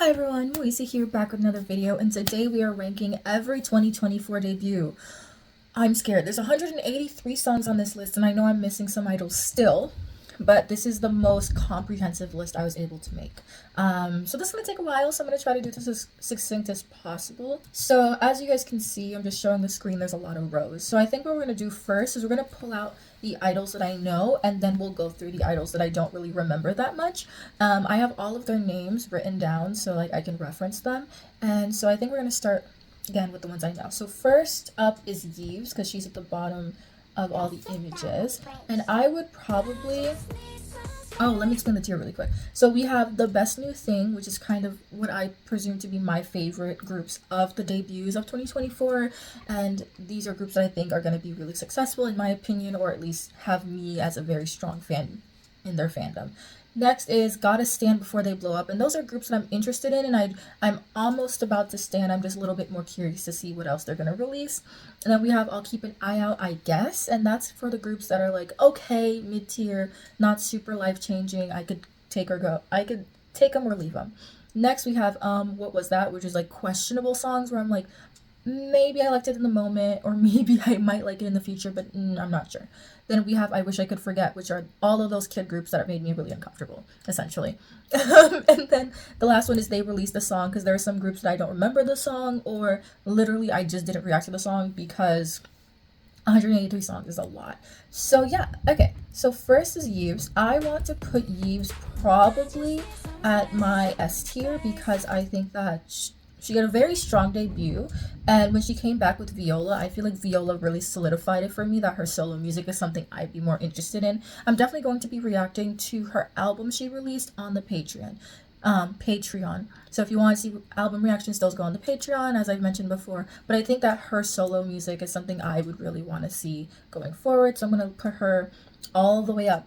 Hi everyone, Moise here, back with another video, and today we are ranking every 2024 debut. I'm scared. There's 183 songs on this list, and I know I'm missing some idols still, but this is the most comprehensive list I was able to make. So this is going to take a while, so I'm going to try to do this as succinct as possible. So as you guys can see, I'm just showing the screen, there's a lot of rows. So I think what we're going to do first is we're going to pull out the idols that I know, and then we'll go through the idols that I don't really remember that much. I have all of their names written down so like I can reference them, and so I think we're going to start again with the ones I know. So first up is Yves, because she's at the bottom of all the images, and I would probably, oh, let me explain the tier really quick. So we have the best new thing, which is kind of what I presume to be my favorite groups of the debuts of 2024, and these are groups that I think are going to be really successful in my opinion, or at least have me as a very strong fan in their fandom. Next is Gotta Stand Before They Blow Up, and those are groups that I'm interested in, and I'm almost about to stand. I'm just a little bit more curious to see what else they're gonna release. And then we have I'll Keep an Eye Out, I guess, and that's for the groups that are like okay, mid-tier, not super life-changing. I could take them or leave them. Next we have What Was That, which is like questionable songs where I'm like, maybe I liked it in the moment, or maybe I might like it in the future, but I'm not sure. Then we have I Wish I Could Forget, which are all of those kid groups that have made me really uncomfortable, essentially. And then the last one is They Released the Song, because there are some groups that I don't remember the song, or literally I just didn't react to the song because 183 songs is a lot. So yeah, okay. So first is Yves. I want to put Yves probably at my S tier because I think that she got a very strong debut, and when she came back with Viola, I feel like Viola really solidified it for me that her solo music is something I'd be more interested in. I'm definitely going to be reacting to her album she released on the Patreon. So if you want to see album reactions, those go on the Patreon, as I've mentioned before. But I think that her solo music is something I would really want to see going forward. So I'm going to put her all the way up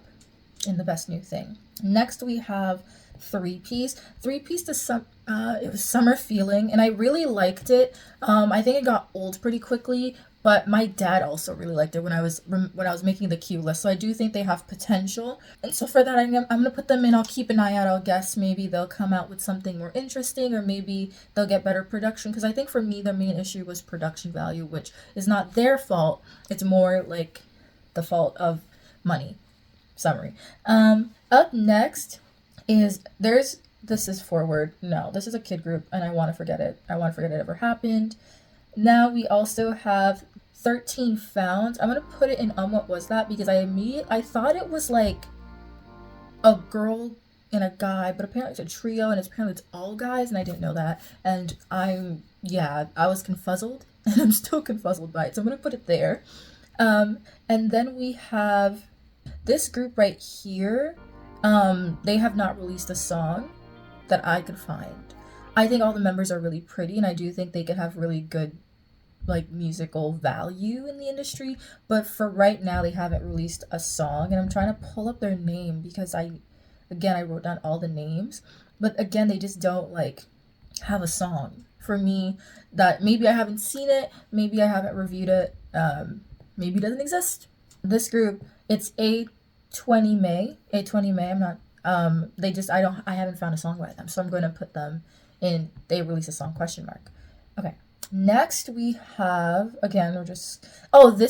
in the best new thing. Next we have Three Piece. Three Piece to it was Summer Feeling, and I really liked it. I think it got old pretty quickly, but my dad also really liked it when I was making the Q list. So I do think they have potential, and so for that I'm gonna put them in. I'll keep an eye out. I'll guess maybe they'll come out with something more interesting, or maybe they'll get better production. Because I think for me the main issue was production value, which is not their fault. It's more like the fault of money. Summary. Up next is this is Forward. No, this is a kid group, and I want to forget it. I want to forget it ever happened. Now we also have 13 Found. I'm gonna put it in What Was That, because I thought it was like a girl and a guy, but apparently it's a trio, and apparently it's all guys, and I didn't know that. And I was confuzzled, and I'm still confuzzled by it. So I'm gonna put it there. And then we have this group right here. They have not released a song that I could find. I think all the members are really pretty, and I do think they could have really good like musical value in the industry, but for right now they haven't released a song, and I'm trying to pull up their name because I wrote down all the names, but again they just don't like have a song for me. That maybe I haven't seen it, maybe I haven't reviewed it, maybe it doesn't exist. This group, it's A20 May. I'm not I haven't found a song by them, so I'm going to put them in They Release a Song ? Okay. Next we have, again, this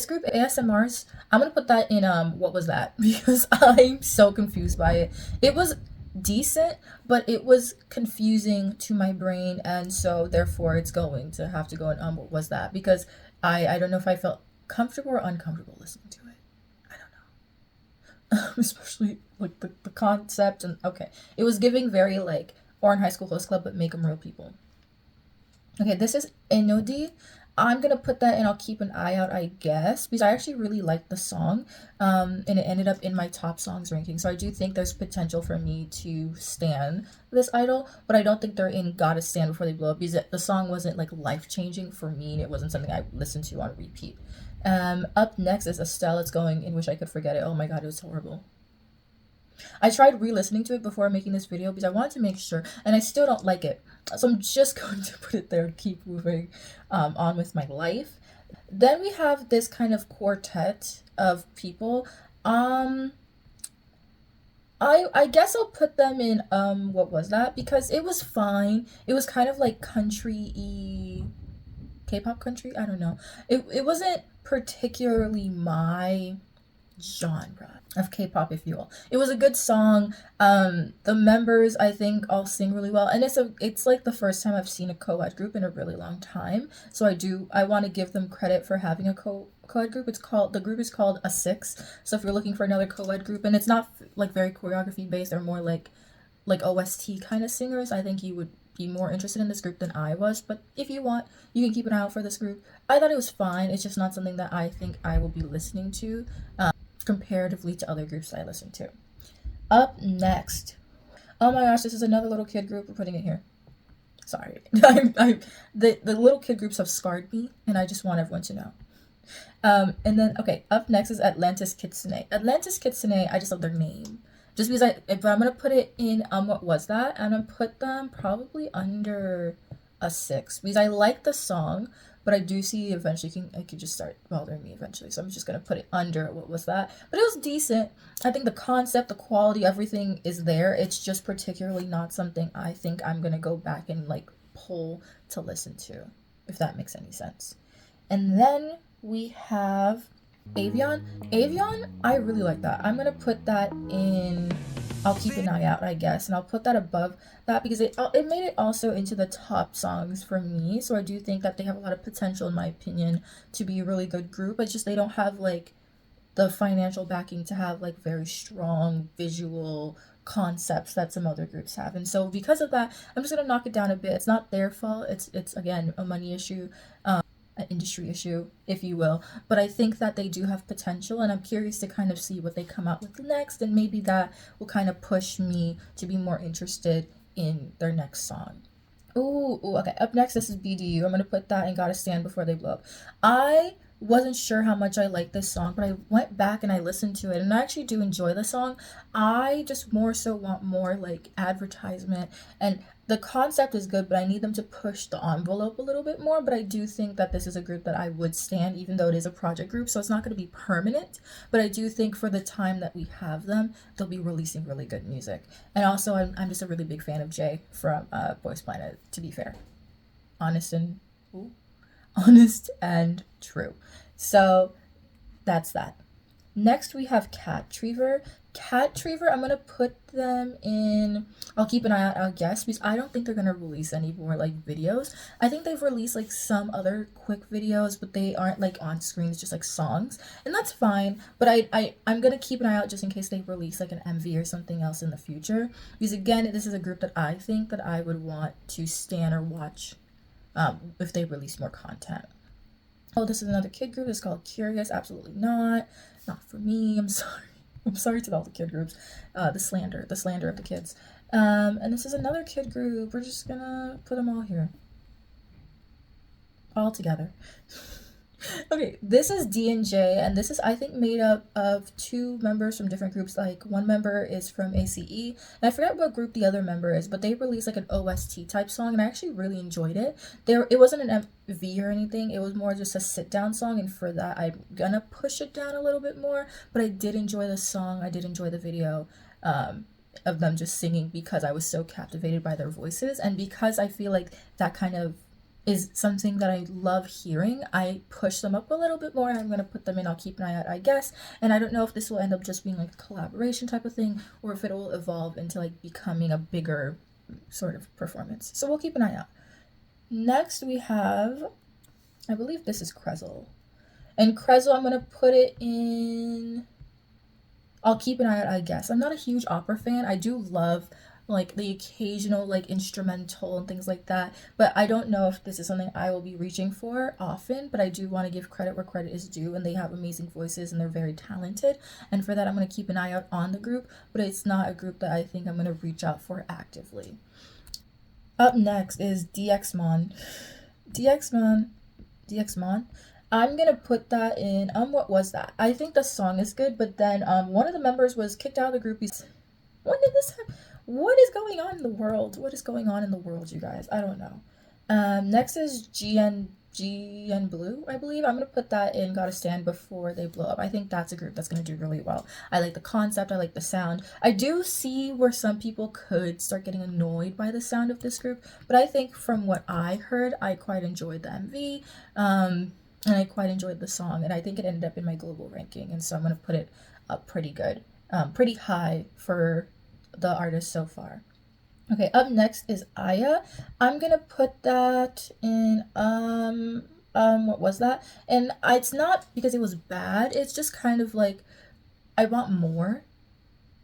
group ASMRs. I'm going to put that in What Was That, because I'm so confused by it. It was decent, but it was confusing to my brain, and so therefore it's going to have to go in What Was That, because I don't know if I felt comfortable or uncomfortable listening to it. Especially like the concept, and okay, it was giving very like Orange High School Host Club, but make them real people. Okay, this is Enodi. I'm gonna put that in I'll Keep an Eye Out, I guess, because I actually really liked the song, and it ended up in my top songs ranking. So I do think there's potential for me to stan this idol, but I don't think they're in Gotta Stand Before They Blow Up, because the song wasn't like life changing for me, and it wasn't something I listened to on repeat. Up next is Estelle. It's going in Wish I Could Forget It. Oh my god, it was horrible. I tried re-listening to it before making this video because I wanted to make sure, and I still don't like it. So I'm just going to put it there and keep moving on with my life. Then we have this kind of quartet of people. I guess I'll put them in what was that? Because it was fine. It was kind of like country-y, K-pop country. I don't know. It wasn't particularly my genre of K-pop, if you will. It was a good song. The members I think all sing really well, and it's like the first time I've seen a co-ed group in a really long time. So I want to give them credit for having a co-ed group. The group is called A Six. So if you're looking for another co-ed group, and it's not like very choreography based, they're more like OST kind of singers, I think you would be more interested in this group than I was. But if you want, you can keep an eye out for this group. I thought it was fine. It's just not something that I think I will be listening to comparatively to other groups that I listen to. Up next. Oh my gosh, this is another little kid group. We're putting it here. Sorry. The little kid groups have scarred me, and I just want everyone to know. And then, okay, up next is Atlantis Kitsune. Atlantis Kitsune, I just love their name. Just because if I'm going to put it in, what was that? I'm going to put them probably under a 6. Because I like the song, but I do see eventually it could just start bothering me eventually. So I'm just going to put it under what was that. But it was decent. I think the concept, the quality, everything is there. It's just particularly not something I think I'm going to go back and like pull to listen to, if that makes any sense. And then we have Avion. Avion, I really like that. I'm gonna put that in. I'll keep an eye out, I guess, and I'll put that above that because it made it also into the top songs for me. So I do think that they have a lot of potential, in my opinion, to be a really good group. It's just they don't have like the financial backing to have like very strong visual concepts that some other groups have. And so because of that, I'm just gonna knock it down a bit. It's not their fault. It's again a money issue. An industry issue, if you will. But I think that they do have potential, and I'm curious to kind of see what they come out with next, and maybe that will kind of push me to be more interested in their next song. Ooh, okay. Up next, this is BDU. I'm gonna put that in Gotta Stand Before They Blow Up. I wasn't sure how much I liked this song, but I went back and I listened to it, and I actually do enjoy the song. I just more so want more like advertisement, and the concept is good, but I need them to push the envelope a little bit more. But I do think that this is a group that I would stand, even though it is a project group, so it's not going to be permanent. But I do think for the time that we have them, they'll be releasing really good music. And also, I'm just a really big fan of Jay from Boys Planet, to be fair. Honest and ooh, honest and true. So that's that. Next, we have Cat Triever. Cat Triever, I'm gonna put them in. I'll keep an eye out, I guess, because I don't think they're gonna release any more like videos. I think they've released like some other quick videos, but they aren't like on screen. It's just like songs, and that's fine. But I'm gonna keep an eye out just in case they release like an MV or something else in the future. Because again, this is a group that I think that I would want to stan or watch if they release more content. Oh, this is another kid group. It's called Curious. Absolutely not. Not for me. I'm sorry. I'm sorry to all the kid groups. The slander of the kids. And this is another kid group. We're just gonna put them all here. All together. Okay, this is D&J, and this is, I think, made up of 2 members from different groups. Like, one member is from ACE, and I forgot what group the other member is, but they released like an OST type song, and I actually really enjoyed it. It wasn't an MV or anything, it was more just a sit-down song, and for that, I'm gonna push it down a little bit more, but I did enjoy the song, I did enjoy the video, of them just singing because I was so captivated by their voices, and because I feel like that kind of is something that I love hearing. I push them up a little bit more. I'm going to put them in. I'll keep an eye out, I guess. And I don't know if this will end up just being like a collaboration type of thing or if it will evolve into like becoming a bigger sort of performance. So we'll keep an eye out. Next we have, I believe this is Krezel. And Krezel, I'm going to put it in, I'll keep an eye out, I guess. I'm not a huge opera fan. I do love like the occasional like instrumental and things like that, but I don't know if this is something I will be reaching for often. But I do want to give credit where credit is due, and they have amazing voices and they're very talented, and for that I'm going to keep an eye out on the group, but it's not a group that I think I'm going to reach out for actively. Up next is DXMon. DXMon. I'm gonna put that in. What was that? I think the song is good, but then one of the members was kicked out of the group. When did this happen? What is going on in the world? What is going on in the world, you guys? I don't know. Next is GN G and Blue, I believe. I'm gonna put that in Gotta Stand before they blow up. I think that's a group that's gonna do really well. I like the concept, I like the sound. I do see where some people could start getting annoyed by the sound of this group, but I think from what I heard, I quite enjoyed the MV, and I quite enjoyed the song, and I think it ended up in my global ranking, and so I'm gonna put it up pretty good, pretty high for the artist so far. Okay, up next is Aya. I'm gonna put that in what was that? And it's not because it was bad, it's just kind of like I want more.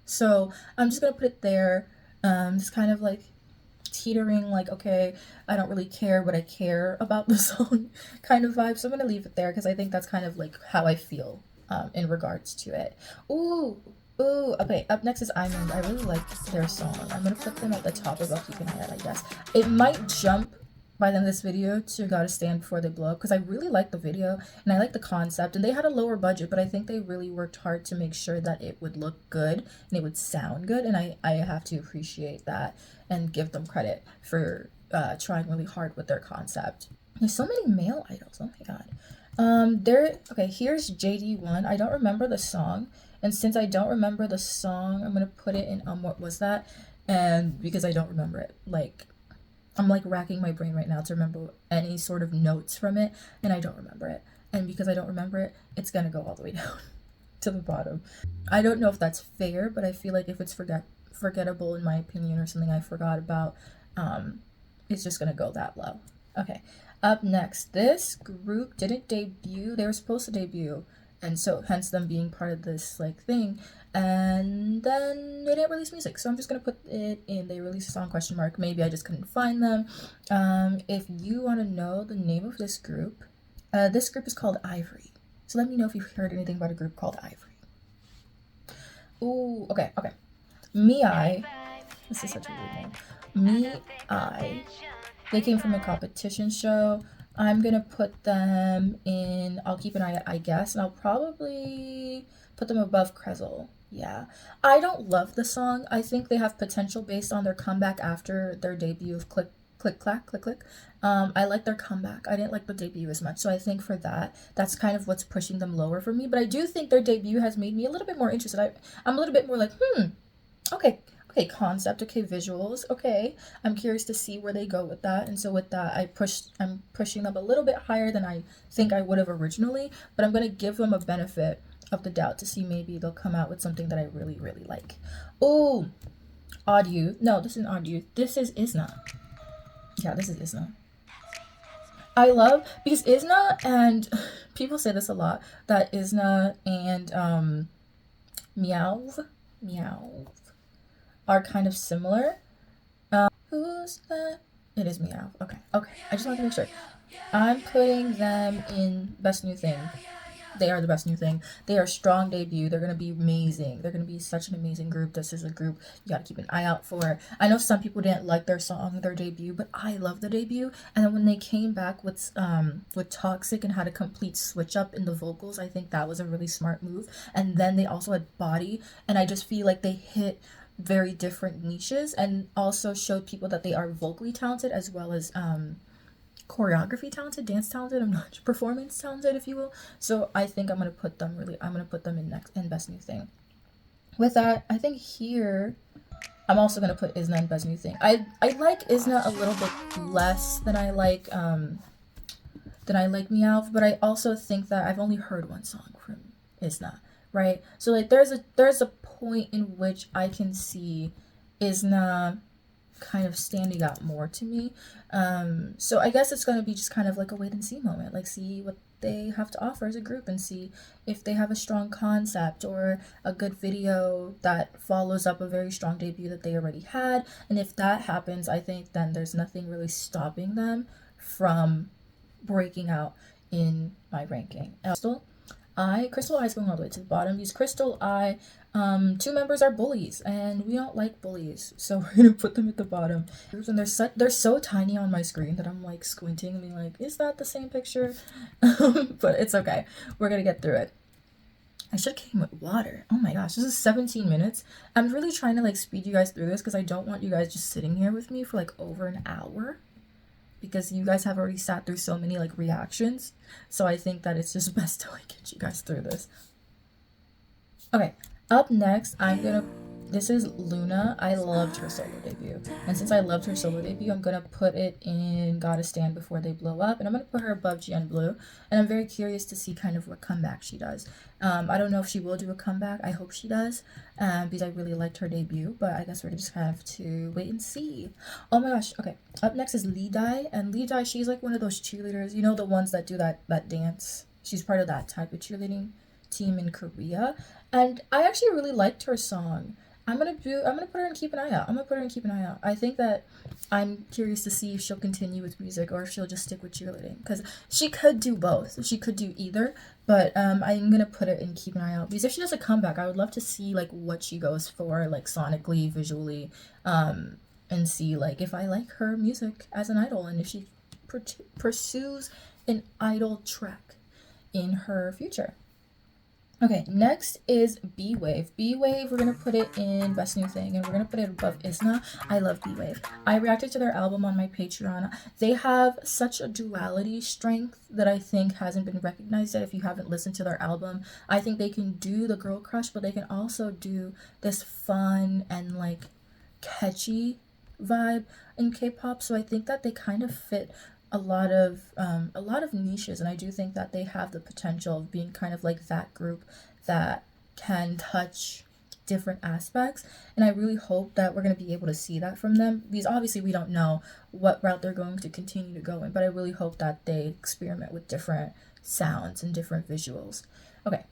So I'm just gonna put it there. Just kind of like teetering, like, okay, I don't really care, but I care about the song kind of vibe. So I'm gonna leave it there because I think that's kind of like how I feel in regards to it. Ooh, ooh, okay, up next is Island. I really like their song. I'm gonna put them at the top of I'll Keep an Eye Out, I guess. It might jump by the end of this video to Gotta Stand Before They Blow Up because I really like the video and I like the concept, and they had a lower budget, but I think they really worked hard to make sure that it would look good and it would sound good, and I have to appreciate that and give them credit for trying really hard with their concept. There's so many male idols, oh my god. Okay, here's JD1. I don't remember the song, and since I don't remember the song, I'm gonna put it in what was that? And because I don't remember it, like I'm like racking my brain right now to remember any sort of notes from it, and I don't remember it. And because I don't remember it, it's gonna go all the way down to the bottom. I don't know if that's fair, but I feel like if it's forgettable in my opinion or something I forgot about, it's just gonna go that low. Okay, up next, this group didn't debut. They were supposed to debut, and so hence them being part of this like thing, and then they didn't release music, so I'm just gonna put it in they released a song question mark. Maybe I just couldn't find them. If you want to know the name of this group is called Ivory, so let me know if you've heard anything about a group called Ivory. Ooh, okay. Mi. This is such a weird name. Mi. They came from a competition show. I'm gonna put them in I'll Keep an Eye Out, I guess, and I'll probably put them above Krezel. Yeah. I don't love the song. I think they have potential based on their comeback after their debut of Click Click Clack Click Click. I like their comeback. I didn't like the debut as much, so I think for that's kind of what's pushing them lower for me. But I do think their debut has made me a little bit more interested. I'm a little bit more like, okay, concept, okay, visuals, okay. I'm curious to see where they go with that, and so with that, I'm pushing them a little bit higher than I think I would have originally, but I'm gonna give them a benefit of the doubt to see maybe they'll come out with something that I really, really like. Oh, Odd You. No, this isn't Odd You. This is Isna. Yeah, this is Isna. I love, because Isna, and people say this a lot, that Isna and Meow are kind of similar. Who's that? It is Meow. Okay. I just want to make sure. I'm putting them in Best New Thing. They are the best new thing. They are a strong debut. They're gonna be amazing. They're gonna be such an amazing group. This is a group you gotta keep an eye out for. I know some people didn't like their song, their debut, but I love the debut. And then when they came back with Toxic and had a complete switch up in the vocals, I think that was a really smart move. And then they also had Body, and I just feel like they hit very different niches and also showed people that they are vocally talented as well as choreography talented, dance talented, I'm not performance talented, if you will. So I think I'm gonna put them in Best New Thing. With that, I think here I'm also gonna put Isna in Best New Thing. I like Isna a little bit less than I like Meowth, but I also think that I've only heard one song from Isna, right? So like there's a point in which I can see Isna kind of standing out more to me. So I guess it's going to be just kind of like a wait and see moment, like see what they have to offer as a group and see if they have a strong concept or a good video that follows up a very strong debut that they already had. And if that happens, I think then there's nothing really stopping them from breaking out in my ranking. Crystal Eye's going all the way to the bottom. These Crystal Eye, two members are bullies, and we don't like bullies, so we're gonna put them at the bottom. And they're so tiny on my screen that I'm like squinting and being like, is that the same picture? But it's okay. We're gonna get through it. I should have came with water. Oh my gosh, this is 17 minutes. I'm really trying to like speed you guys through this because I don't want you guys just sitting here with me for like over an hour. because you guys have already sat through so many like reactions. So I think that it's just best to like get you guys through this. Okay, up next, this is Luna. I loved her solo debut. And since I loved her solo debut, I'm gonna put it in Gotta Stand Before They Blow Up. And I'm gonna put her above GN Blue. And I'm very curious to see kind of what comeback she does. I don't know if she will do a comeback. I hope she does. Because I really liked her debut. But I guess we're just gonna have to wait and see. Oh my gosh. Okay. Up next is Lee Dai. And Lee Dai, she's like one of those cheerleaders. You know, the ones that do that dance. She's part of that type of cheerleading team in Korea. And I actually really liked her song. I'm gonna put her in Keep an Eye Out. I think that I'm curious to see if she'll continue with music or if she'll just stick with cheerleading, because she could do both. She could do either, but I'm gonna put it in Keep an Eye Out, because if she does a comeback, I would love to see like what she goes for, like sonically, visually, and see like if I like her music as an idol and if she pursues an idol track in her future. Okay, next is B-Wave. B-Wave, we're gonna put it in Best New Thing, and we're gonna put it above Isna. I love B-Wave. I reacted to their album on my Patreon. They have such a duality strength that I think hasn't been recognized yet if you haven't listened to their album. I think they can do the girl crush, but they can also do this fun and like catchy vibe in K-pop. So I think that they kind of fit a lot of niches, and I do think that they have the potential of being kind of like that group that can touch different aspects, and I really hope that we're going to be able to see that from them, because obviously we don't know what route they're going to continue to go in, but I really hope that they experiment with different sounds and different visuals. Okay,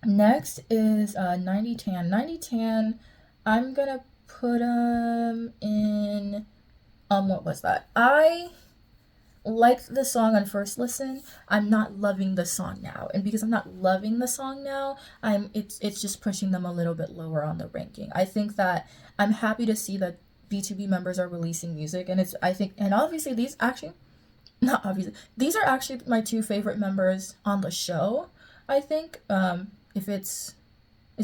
next is 90 Tan. 90 Tan, I'm gonna put in what was that? I liked the song on first listen. I'm not loving the song now, and because I'm not loving the song now, it's just pushing them a little bit lower on the ranking. I think that I'm happy to see that B2B members are releasing music, and obviously these are actually my two favorite members on the show. I think is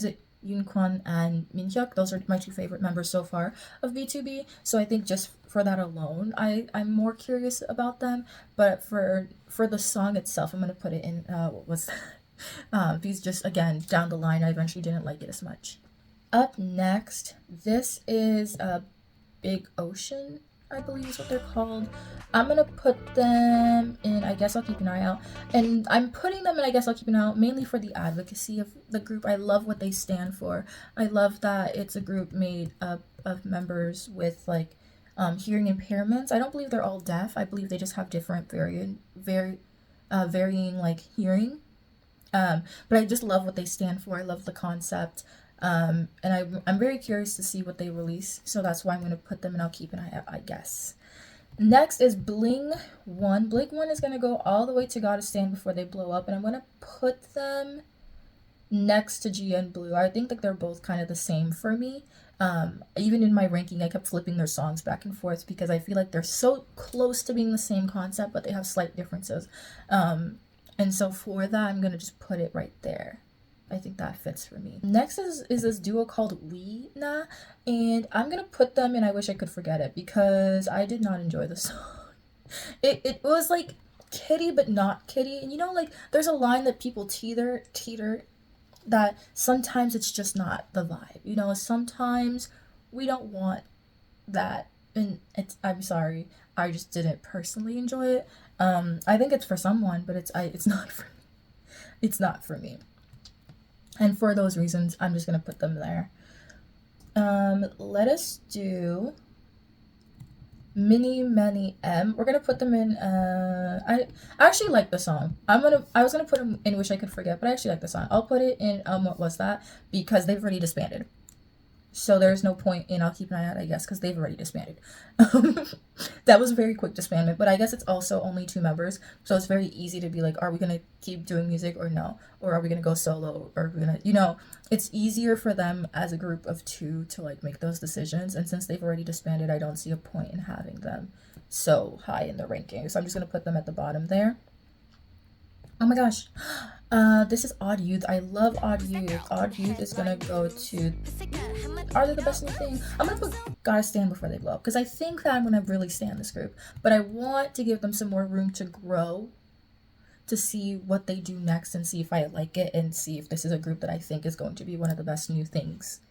it Yoonkwon and Minhyuk, those are my two favorite members so far of B2B. So I think just for that alone, I'm more curious about them. But for the song itself, I'm gonna put it in what was that? Because just again down the line, I eventually didn't like it as much. Up next, this is Big Ocean, I believe is what they're called. I'm gonna put them in I Guess I'll Keep an Eye Out. And I'm putting them in I Guess I'll Keep an Eye Out mainly for the advocacy of the group. I love what they stand for. I love that it's a group made up of members with like hearing impairments. I don't believe they're all deaf. I believe they just have different varying like hearing. But I just love what they stand for. I love the concept. And I'm very curious to see what they release, so that's why I'm going to put them and I'll keep an eye out, I guess. Next is Bling 1. Bling 1 is going to go all the way to Gotta Stand Before They Blow Up, and I'm going to put them next to GN Blue. I think that they're both kind of the same for me. Even in my ranking, I kept flipping their songs back and forth because I feel like they're so close to being the same concept, but they have slight differences. And so for that, I'm going to just put it right there. I think that fits for me. Next is this duo called We Na, and I'm gonna put them in I Wish I Could Forget It because I did not enjoy the song. It was like kitty but not kitty, and you know, like there's a line that people teeter that sometimes it's just not the vibe. You know, sometimes we don't want that, and I'm sorry, I just didn't personally enjoy it. I think it's for someone, but it's not for me. It's not for me. And for those reasons, I'm just going to put them there. Let us do Mini Many M. We're going to put them in, I actually like the song. I was going to put them in Wish I Could Forget, but I actually like the song. I'll put it in, what was that? Because they've already disbanded. So there's no point in I'll Keep an Eye Out, I guess, because they've already disbanded. That was a very quick disbandment, but I guess it's also only 2 members, so it's very easy to be like, are we going to keep doing music or no? Or are we going to go solo? Or are we going to, you know, it's easier for them as a group of 2 to like make those decisions, and since they've already disbanded, I don't see a point in having them so high in the rankings. So I'm just going to put them at the bottom there. Oh my gosh. This is Odd Youth. I love Odd Youth. Odd Youth is gonna go to Are they the best new thing? I'm gonna put Gotta Stand Before They Blow Up because I think that I'm gonna really stand this group, but I want to give them some more room to grow, to see what they do next and see if I like it and see if this is a group that I think is going to be one of the best new things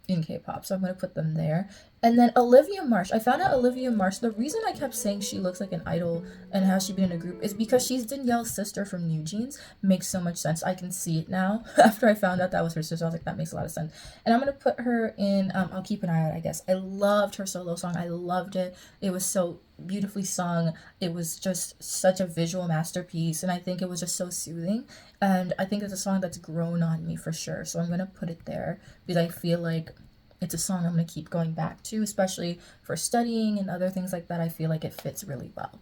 in K-pop. So I'm gonna put them there. And then Olivia Marsh. I found out Olivia Marsh, the reason I kept saying she looks like an idol and how she'd been in a group is because she's Danielle's sister from New Jeans. Makes so much sense. I can see it now. After I found out that was her sister, I was like, that makes a lot of sense. And I'm gonna put her in I'll Keep an Eye Out, I guess. I loved her solo song. I loved it. It was so beautifully sung. It was just such a visual masterpiece, and I think it was just so soothing. And I think it's a song that's grown on me for sure. So I'm gonna put it there because I feel like it's a song I'm going to keep going back to, especially for studying and other things like that. I feel like it fits really well.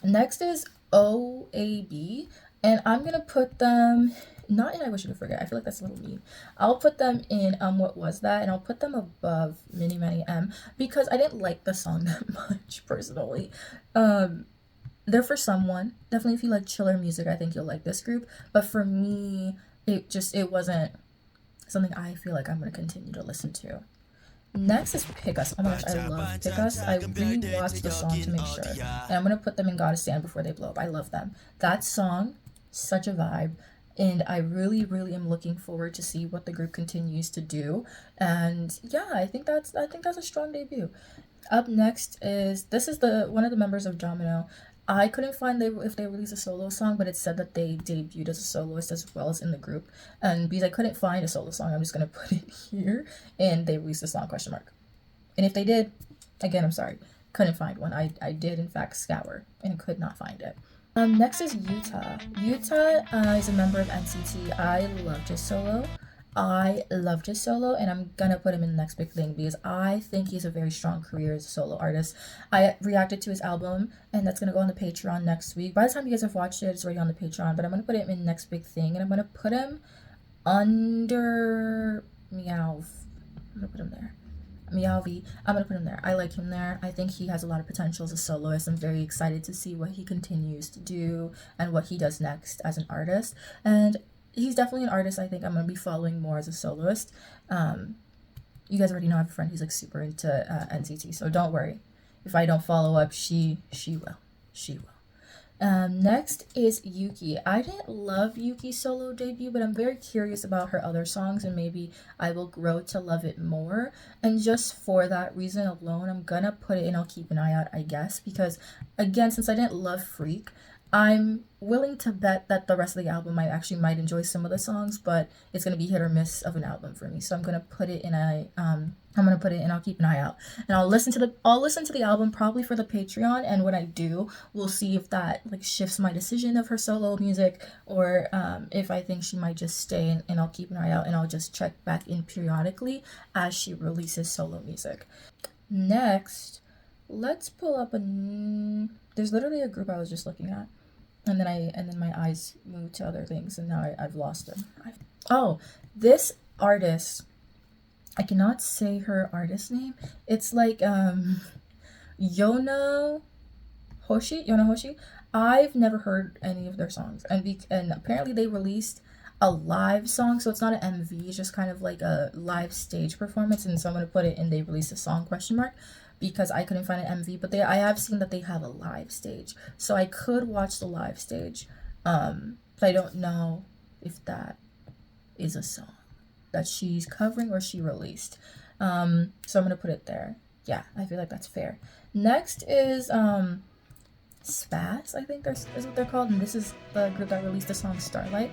Next is OAB, and I'm going to put them not in I Wish You Could Forget. I feel like that's a little mean. I'll put them in What Was That, and I'll put them above Mini Many M because I didn't like the song that much personally. They're for someone. Definitely if you like chiller music, I think you'll like this group. But for me, it wasn't something I feel like I'm going to continue to listen to. Next is Pick Us. Oh my gosh, I love Pick Us. I rewatched the song to make sure. And I'm going to put them in Gotta Stand Before They Blow Up. I love them. That song, such a vibe. And I really, really am looking forward to see what the group continues to do. And yeah, I think that's a strong debut. Up next is one of the members of Domino. I couldn't find if they released a solo song, but it said that they debuted as a soloist as well as in the group. And because I couldn't find a solo song, I'm just gonna put it here. And they released a song ? And if they did, again, I'm sorry, couldn't find one. I did in fact scour and could not find it. Next is Utah. Utah is a member of NCT. I loved his solo. And I'm gonna put him in the next big thing because I think he's a very strong career as a solo artist. I reacted to his album, and that's gonna go on the Patreon next week. By the time you guys have watched it, it's already on the Patreon, but I'm gonna put him in the next big thing, and I'm gonna put him under Meow. I'm gonna put him there. Meowv. I'm gonna put him there. I like him there. I think he has a lot of potential as a soloist. I'm very excited to see what he continues to do and what he does next as an artist. And he's definitely an artist I think I'm going to be following more as a soloist. You guys already know I have a friend who's like super into NCT, so don't worry. If I don't follow up, she will. She will. Next is Yuki. I didn't love Yuki's solo debut, but I'm very curious about her other songs, and maybe I will grow to love it more. And just for that reason alone, I'm going to put it in I'll Keep an Eye Out, I guess, because again, since I didn't love Freak, I'm willing to bet that the rest of the album I actually might enjoy some of the songs, but it's gonna be hit or miss of an album for me. So I'm gonna put it in I'll Keep an Eye Out, and I'll listen to the album probably for the Patreon. And when I do, we'll see if that like shifts my decision of her solo music, or if I think she might just stay and I'll Keep an Eye Out, and I'll just check back in periodically as she releases solo music. Next, let's pull up there's literally a group I was just looking at. And then my eyes moved to other things, and now I've lost them. This artist, I cannot say her artist name. It's like Yona Hoshi. I've never heard any of their songs, and apparently they released a live song, so it's not an MV. It's just kind of like a live stage performance, and so I'm gonna put it in. They released a song ? Because I couldn't find an MV, but I have seen that they have a live stage, so I could watch the live stage, but I don't know if that is a song that she's covering or she released, so I'm gonna put it there. Yeah, I feel like that's fair. Next is Spaz, I think is what they're called, and this is the group that released the song Starlight.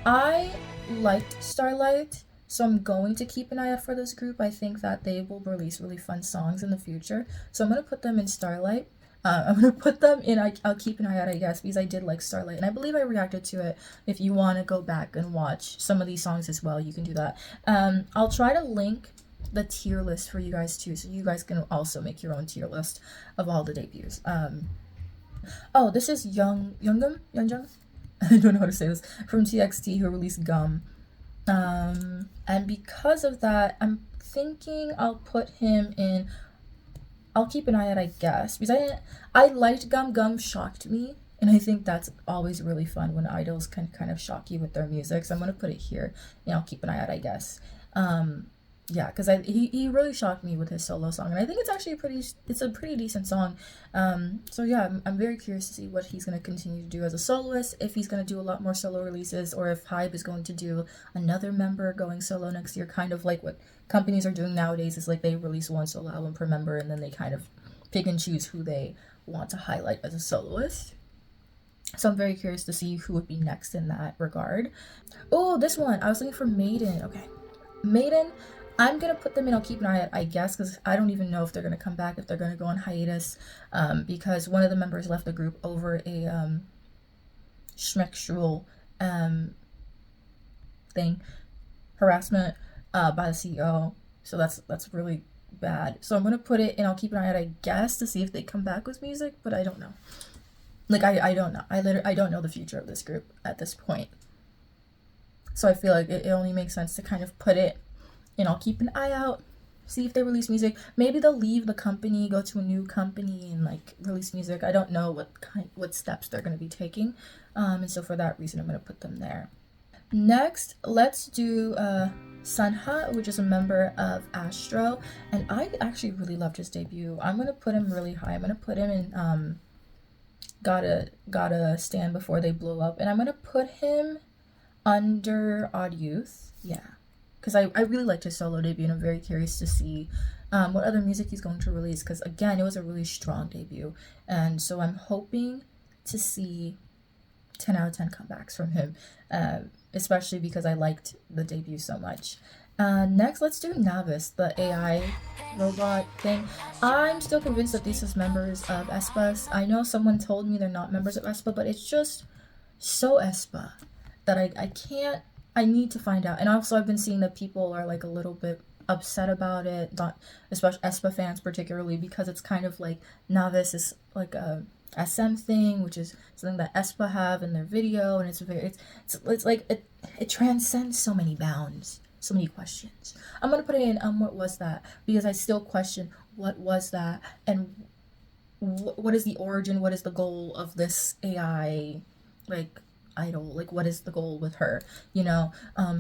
I liked Starlight, so I'm going to keep an eye out for this group. I think that they will release really fun songs in the future. So I'm going to put them in Starlight. I'm going to put them in I'll Keep an Eye Out, I guess, because I did like Starlight. And I believe I reacted to it. If you want to go back and watch some of these songs as well, you can do that. I'll try to link the tier list for you guys too, so you guys can also make your own tier list of all the debuts. This is Youngjung? I don't know how to say this. From TXT, who released Gum. And because of that, I'm thinking I'll put him in I'll Keep an Eye Out, I guess, because I liked Gum. Gum shocked me, and I think that's always really fun when idols can kind of shock you with their music. So I'm gonna put it here, and I'll Keep an Eye Out, I guess. Yeah, because he really shocked me with his solo song, and I think it's actually it's a pretty decent song. So yeah, I'm very curious to see what he's gonna continue to do as a soloist. If he's gonna do a lot more solo releases, or if Hybe is going to do another member going solo next year, kind of like what companies are doing nowadays. Is like they release one solo album per member, and then they kind of pick and choose who they want to highlight as a soloist. So I'm very curious to see who would be next in that regard. Oh, this one. I was looking for Maiden. Okay. Maiden, I'm gonna put them in. I'll keep an eye out, I guess, because I don't even know if they're gonna come back, if they're gonna go on hiatus, because one of the members left the group over a schmexual thing, harassment by the CEO. So that's really bad. So I'm gonna put it, and I'll keep an eye out, I guess, to see if they come back with music, but I don't know. Like I don't know. I don't know the future of this group at this point. So I feel like it only makes sense to kind of put it, and I'll keep an eye out, see if they release music. Maybe they'll leave the company, go to a new company, and like release music. I don't know what steps they're going to be taking, and so for that reason, I'm going to put them there. Next, let's do Sunha, which is a member of Astro, and I actually really loved his debut. I'm going to put him really high. I'm going to put him in gotta stand before they blow up, and I'm going to put him under Odd Youth. Yeah, because I really liked his solo debut, and I'm very curious to see what other music he's going to release, because again, it was a really strong debut, and so I'm hoping to see 10 out of 10 comebacks from him, especially because I liked the debut so much. Next, let's do Navis, the AI robot thing. I'm still convinced that these are members of aespa. I know someone told me they're not members of aespa, but it's just so aespa that I can't, I need to find out. And also I've been seeing that people are like a little bit upset about it, not especially aespa fans particularly, because it's kind of like Navis is like a SM thing, which is something that aespa have in their video, and it's like it transcends so many bounds, so many questions. I'm gonna put it in what was that, because I still question what was that, and what is the origin, what is the goal of this AI like idol, like what is the goal with her, you know.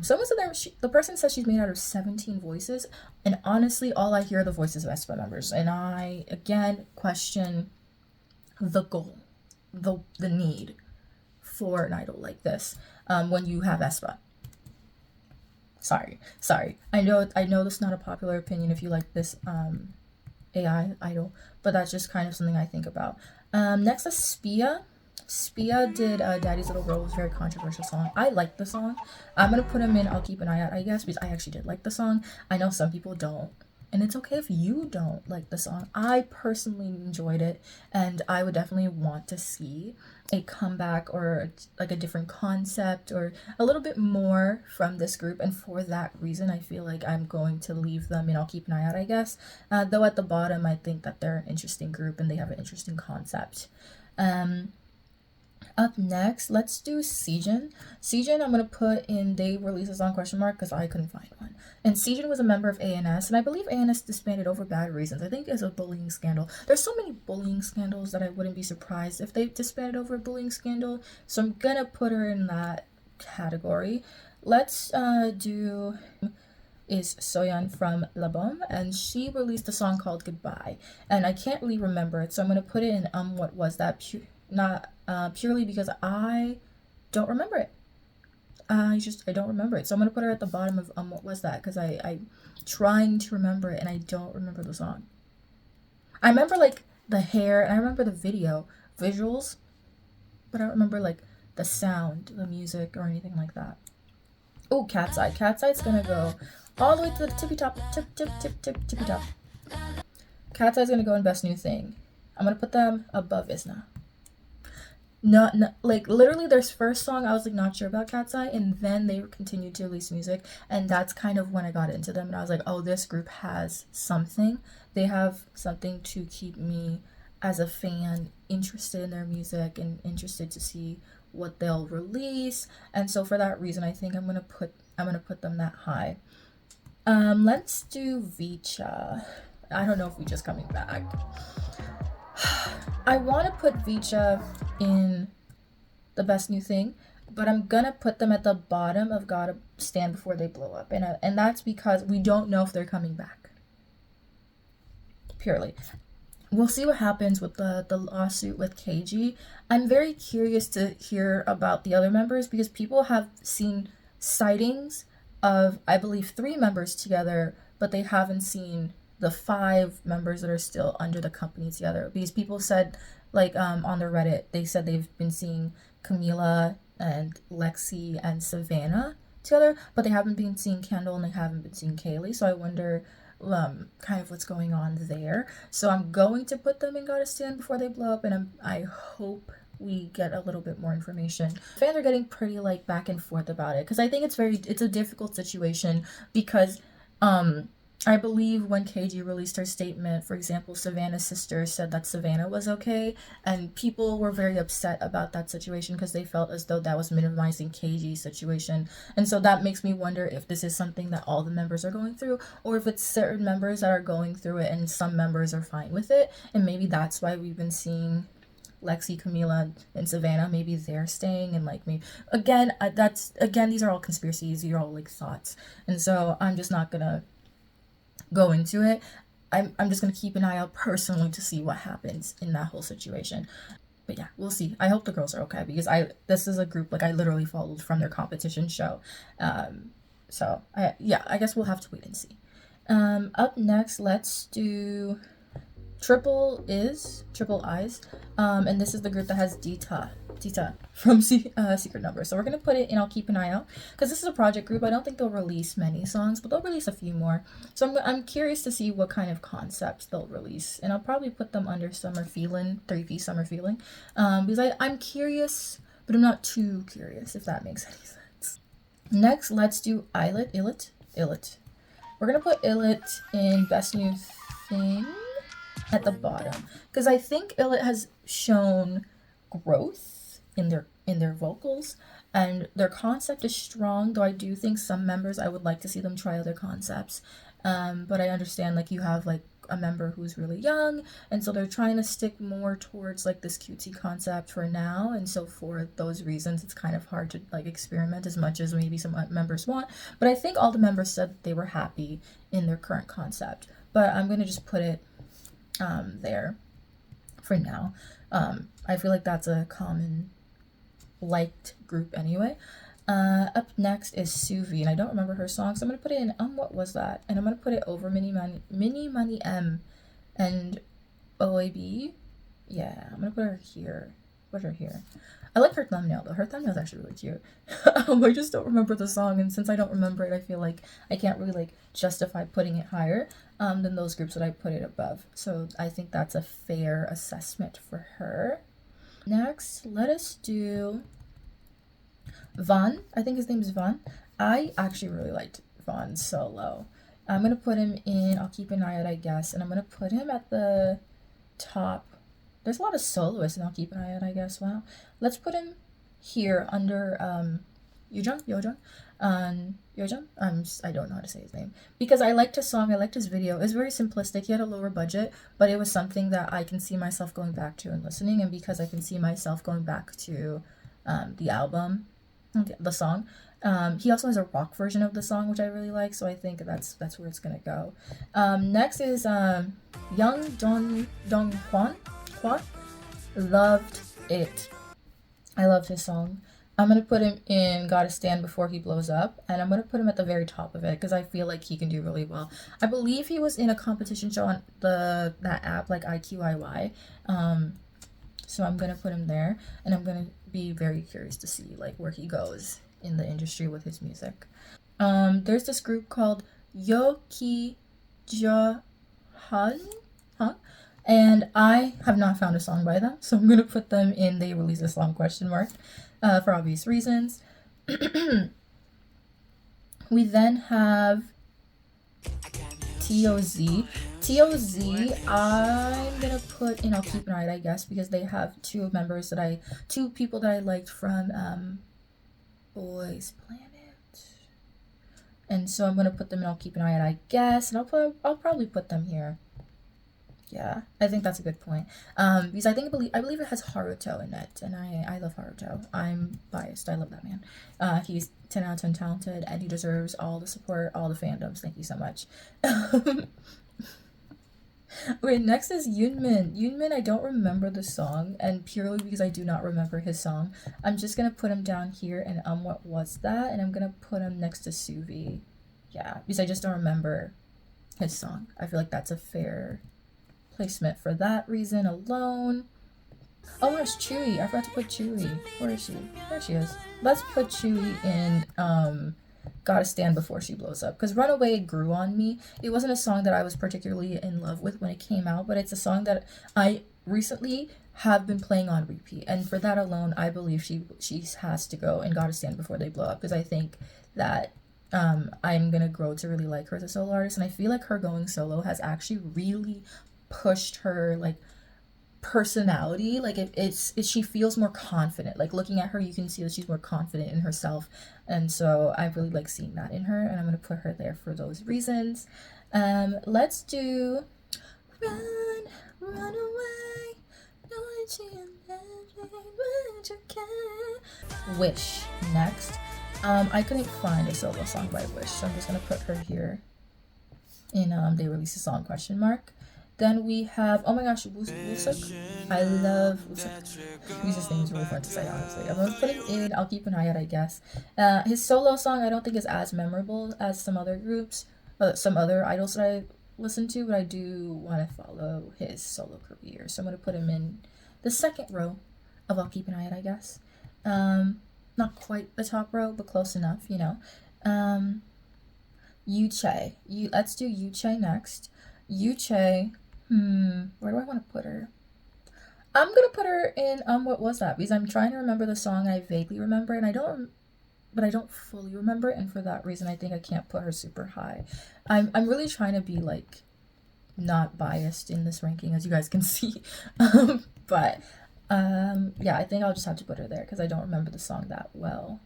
Someone said that the person says she's made out of 17 voices, and honestly all I hear are the voices of aespa members, and I again question the goal, the need for an idol like this when you have aespa. Sorry. I know this is not a popular opinion if you like this AI idol, but that's just kind of something I think about. Next is Spia. Spia did Daddy's Little Girl, was a very controversial song. I like the song. I'm gonna put him in I'll keep an eye out, I guess, because I actually did like the song. I know some people don't, and it's okay if you don't like the song. I personally enjoyed it, and I would definitely want to see a comeback or like a different concept or a little bit more from this group, and for that reason I feel like I'm going to leave them and I'll keep an eye out, I guess. Though at the bottom I think that they're an interesting group and they have an interesting concept. Up next, let's do Sejin. Sejin, I'm gonna put in they released a song question mark because I couldn't find one. And Sejin was a member of ANS, and I believe ANS disbanded over bad reasons. I think it's a bullying scandal. There's so many bullying scandals that I wouldn't be surprised if they disbanded over a bullying scandal. So I'm gonna put her in that category. Let's do is Soyeon from Labom, and she released a song called Goodbye, and I can't really remember it, so I'm gonna put it in what was that, not purely because I don't remember it. I don't remember it, so I'm gonna put her at the bottom of what was that, because I'm trying to remember it and I don't remember the song. I remember like the hair and I remember the visuals, but I don't remember like the sound, the music, or anything like that. Oh, Cat's Eye. Cat's Eye's gonna go all the way to the tippy top, tippy top. Cat's Eye's gonna go in Best New Thing. I'm gonna put them above Isna. Not like literally their first song I was like not sure about Cat's Eye, and then they continued to release music, and that's kind of when I got into them, and I was like, oh, this group has something. They have something to keep me as a fan interested in their music and interested to see what they'll release, and so for that reason I think I'm gonna put them that high. Let's do Vicha. I don't know if Vicha's coming back. I want to put Vicha in the Best New Thing, but I'm gonna put them at the bottom of Gotta Stand Before They Blow Up, and that's because we don't know if they're coming back. Purely, we'll see what happens with the lawsuit with KG. I'm very curious to hear about the other members because people have seen sightings of, I believe, 3 members together, but they haven't seen the 5 members that are still under the company together. Because people said, like, on their Reddit, they said they've been seeing Camila and Lexi and Savannah together, but they haven't been seeing Kendall and they haven't been seeing Kaylee. So I wonder kind of what's going on there. So I'm going to put them in Gotta Stand Before They Blow Up, and I hope we get a little bit more information. Fans are getting pretty like back and forth about it because I think it's a difficult situation because I believe when KG released her statement, for example, Savannah's sister said that Savannah was okay, and people were very upset about that situation because they felt as though that was minimizing KG's situation. And so that makes me wonder if this is something that all the members are going through, or if it's certain members that are going through it and some members are fine with it. And maybe that's why we've been seeing Lexi, Camila, and Savannah, maybe they're staying, and like maybe again, these are all conspiracies, these are all like thoughts, and so I'm just not gonna go into it. I'm just gonna keep an eye out personally to see what happens in that whole situation. But yeah, we'll see. I hope the girls are okay because this is a group like I literally followed from their competition show. So I guess we'll have to wait and see. Up next, let's do Triple Eyes. And this is the group that has Dita from Secret Number. So we're gonna put it in. I'll keep an eye out because this is a project group. I don't think they'll release many songs, but they'll release a few more. So I'm curious to see what kind of concepts they'll release, and I'll probably put them under Summer Feeling, 3-piece Summer Feeling, because I'm curious, but I'm not too curious if that makes any sense. Next, let's do Illit. We're gonna put Illit in Best New Thing at the bottom because I think Illit has shown growth in their vocals and their concept is strong, though I do think some members I would like to see them try other concepts, but I understand like you have like a member who's really young, and so they're trying to stick more towards like this cutesy concept for now, and so for those reasons it's kind of hard to like experiment as much as maybe some members want. But I think all the members said they were happy in their current concept, but I'm gonna just put it there for now. I feel like that's a common liked group anyway. Up next is Suvi, and I don't remember her song, so I'm gonna put it in What Was That, and I'm gonna put it over Mini Money M and OAB. Yeah, I'm gonna put her here. Put her here. I like her thumbnail though. Her thumbnail is actually really cute. I just don't remember the song, and since I don't remember it, I feel like I can't really like justify putting it higher than those groups that I put it above. So I think that's a fair assessment for her. Next, let us do Vaughn. I think his name is Vaughn. I actually really liked Vaughn's solo. I'm gonna put him in. I'll keep an eye out, I guess, and I'm gonna put him at the top. There's a lot of soloists, and I'll keep an eye out, I guess. Wow. Let's put him here under Yojung. I don't know how to say his name because I liked his song. I liked his video. It was very simplistic. He had a lower budget, but it was something that I can see myself going back to and listening. And because I can see myself going back to the album, the song. He also has a rock version of the song, which I really like. So I think that's where it's gonna go. Next is Young Dong Hwan. Loved it. I loved his song. I'm gonna put him in Gotta Stand Before He Blows Up, and I'm gonna put him at the very top of it because I feel like he can do really well. I believe he was in a competition show on that app like IQIY, so I'm gonna put him there, and I'm gonna be very curious to see like where he goes in the industry with his music. There's this group called Yoki Jahan, and I have not found a song by them, so I'm gonna put them in They Release a Song ? For obvious reasons. We then have TOZ. I'm gonna put in. I'll keep an eye out, I guess, because they have two people that I liked from Boys Planet, and so I'm gonna put them in. I'll keep an eye out, I guess, and I'll probably put them here. Yeah, I think that's a good point. Because I believe it has Haruto in it, and I love Haruto. I'm biased. I love that man. He's 10 out of 10 talented, and he deserves all the support, all the fandoms. Thank you so much. Wait, next is Yoonmin. Yoonmin, I don't remember the song, and purely because I do not remember his song, I'm just gonna put him down here. And what was that? And I'm gonna put him next to Suvi. Yeah, because I just don't remember his song. I feel like that's a fair placement for that reason alone. Oh, where's Chewy? I forgot to put Chewy. Where is she? There she is. Let's put Chewy in Gotta Stand Before She Blows Up. Because Runaway grew on me. It wasn't a song that I was particularly in love with when it came out, but it's a song that I recently have been playing on repeat. And for that alone, I believe she has to go and Gotta Stand Before They Blow Up. Because I think that I'm gonna grow to really like her as a solo artist. And I feel like her going solo has actually really pushed her like personality. Like she feels more confident. Like looking at her, you can see that she's more confident in herself, and so I really like seeing that in her, and I'm gonna put her there for those reasons. Let's do run, run away, Wish next. I couldn't find a solo song by Wish, so I'm just gonna put her here in they release a song question mark. Then we have, oh my gosh, Wusuk. I love Wusuk. His name is really fun to say, honestly. I'm gonna put him in, I'll keep an eye out, I guess. His solo song I don't think is as memorable as some other groups, some other idols that I listen to, but I do want to follow his solo career. So I'm gonna put him in the second row of I'll keep an eye out, I guess. Not quite the top row, but close enough, you know. Yuche. Let's do Yuche next. Yuche. Where do I want to put her? I'm gonna put her in what was that? Because I'm trying to remember the song. I vaguely remember, and I don't fully remember. And for that reason, I think I can't put her super high. I'm really trying to be like not biased in this ranking, as you guys can see. But yeah, I think I'll just have to put her there because I don't remember the song that well,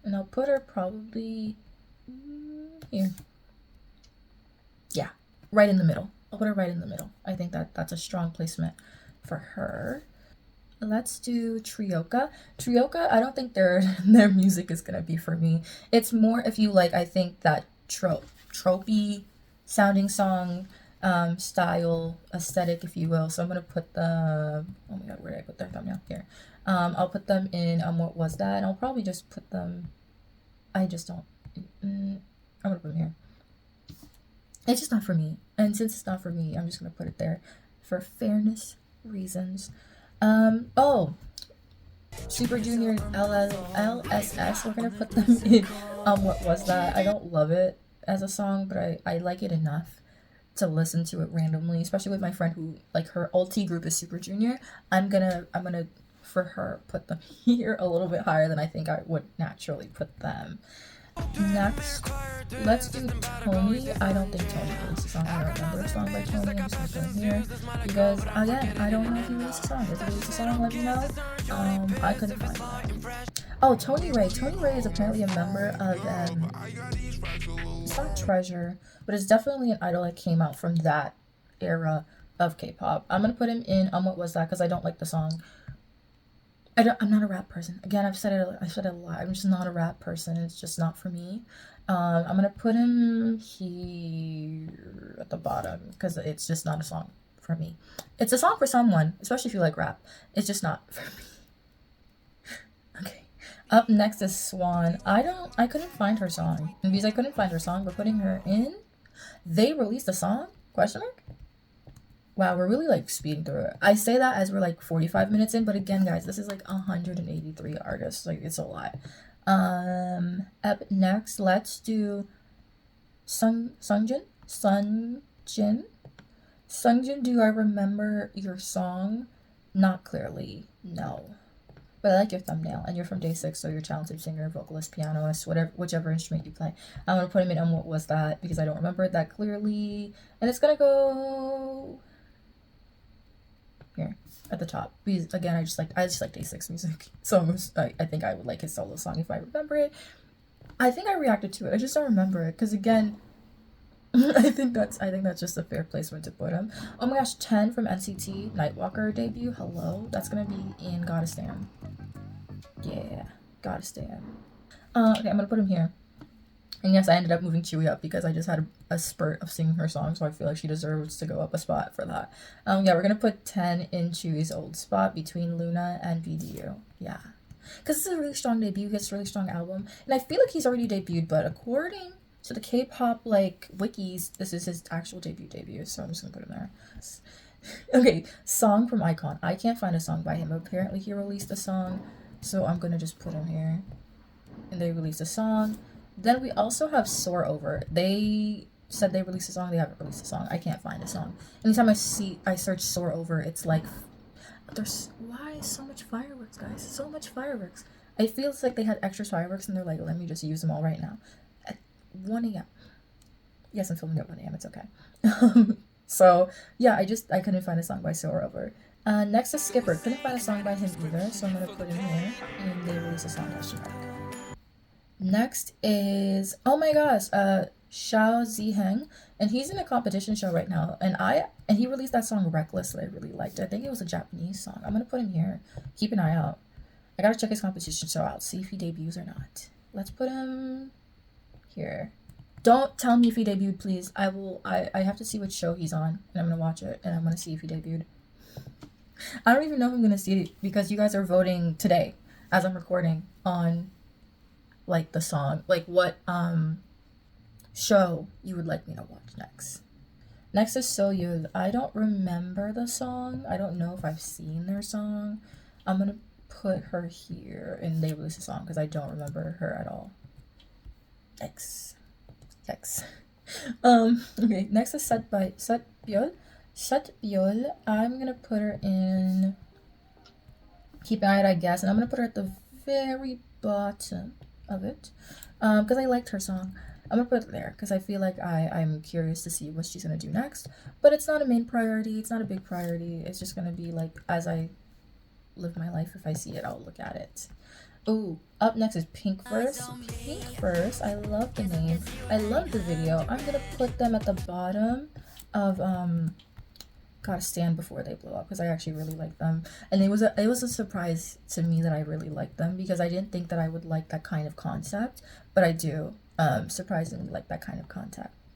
and I'll put her probably here. Yeah, right in the middle. I'll put her right in the middle. I think that's a strong placement for her. Let's do Trioka. Trioka, I don't think their music is gonna be for me. It's more if you like, I think that tropey sounding song style aesthetic, if you will. So I'm gonna put the oh my god, where did I put their thumbnail? Here. I'll put them in what was that? And I'll probably just put them. I just don't. I'm gonna put them here. It's just not for me. And since it's not for me, I'm just gonna put it there for fairness reasons. Oh, Super Junior LSS. We're gonna put them in what was that? I don't love it as a song, but I like it enough to listen to it randomly, especially with my friend who like her ulti group is Super Junior. I'm gonna for her put them here a little bit higher than I think I would naturally put them. Next, let's do Tony. I don't think Tony released a song. I don't remember a song by Tony. I'm just gonna put him here because again, I don't know if he released a song. If he released a song, let me know. I couldn't find one. Oh, Tony Ray. Tony Ray is apparently a member of it's not Treasure, but it's definitely an idol that came out from that era of K-pop. I'm gonna put him in what was that because I don't like the song. I'm not a rap person. Again, I've said it a lot. I'm just not a rap person. It's just not for me. I'm gonna put him here at the bottom because it's just not a song for me. It's a song for someone, especially if you like rap. It's just not for me. Okay. Up next is Swan. I couldn't find her song. And because I couldn't find her song, we're putting her in. They released a song? Question mark? Wow, we're really like speeding through it. I say that as we're like 45 minutes in, but again, guys, this is like 183 artists. Like it's a lot. Up next, let's do Sungjin. Sungjin, do I remember your song? Not clearly, no. But I like your thumbnail, and you're from Day 6, so you're a talented singer, vocalist, pianist, whichever instrument you play. I'm gonna put him in what was that because I don't remember it that clearly, and it's gonna go here at the top because again I just like Day 6 music, so I think I would like his solo song if I remember it. I think I reacted to it, I just don't remember it because again I think that's just a fair placement to put him. Oh my gosh, 10 from NCT Nightwalker debut. Hello, that's gonna be in Gotta Stand. Yeah, Gotta Stand. Okay, I'm gonna put him here. And yes, I ended up moving Chewie up because I just had a spurt of singing her song, so I feel like she deserves to go up a spot for that. Yeah, we're gonna put 10 in Chewie's old spot between Luna and BDU. Yeah, because this is a really strong debut. It's a really strong album, and I feel like he's already debuted, but according to the K-pop like wikis, this is his actual debut. So I'm just gonna put him there. Okay, song from Icon. I can't find a song by him. Apparently, he released a song, so I'm gonna just put him here. And they released a song. Then we also have Soar Over. They said they released a song. They haven't released a song. I can't find a song. Anytime I search Soar Over, it's like there's why so much fireworks, guys? So much fireworks. It feels like they had extra fireworks and they're like, let me just use them all right now. At 1 a.m. Yes, I'm filming at 1 a.m. It's okay. So yeah, I couldn't find a song by Soar Over. Next is Skipper. Couldn't find a song by him either, so I'm gonna put him here. And they released a song question mark. Next is oh my gosh, Xiao Ziheng, and he's in a competition show right now. And he released that song Reckless that I really liked. I think it was a Japanese song. I'm gonna put him here. Keep an eye out. I gotta check his competition show out, see if he debuts or not. Let's put him here. Don't tell me if he debuted, please. I have to see which show he's on, and I'm gonna watch it, and I'm gonna see if he debuted. I don't even know if I'm gonna see it because you guys are voting today, as I'm recording, on like the song, like what show you would like me to watch next. Next is Soyul. I don't remember the song. I don't know if I've seen their song. I'm gonna put her here and they release a song because I don't remember her at all. X. Okay, next is Set Byul. Set Byul. I'm gonna put her in Keep an Eye Out, I guess, and I'm gonna put her at the very bottom of it because I liked her song. I'm gonna put it there because I feel like I'm curious to see what she's gonna do next, but it's not a main priority, it's not a big priority, it's just gonna be like as I live my life. If I see it, I'll look at it. Oh, up next is Pink Verse. I love the name, I love the video. I'm gonna put them at the bottom of Gotta Stand before they blow up because I actually really like them, and it was a surprise to me that I really liked them because I didn't think that I would like that kind of concept, but I do surprisingly like that kind of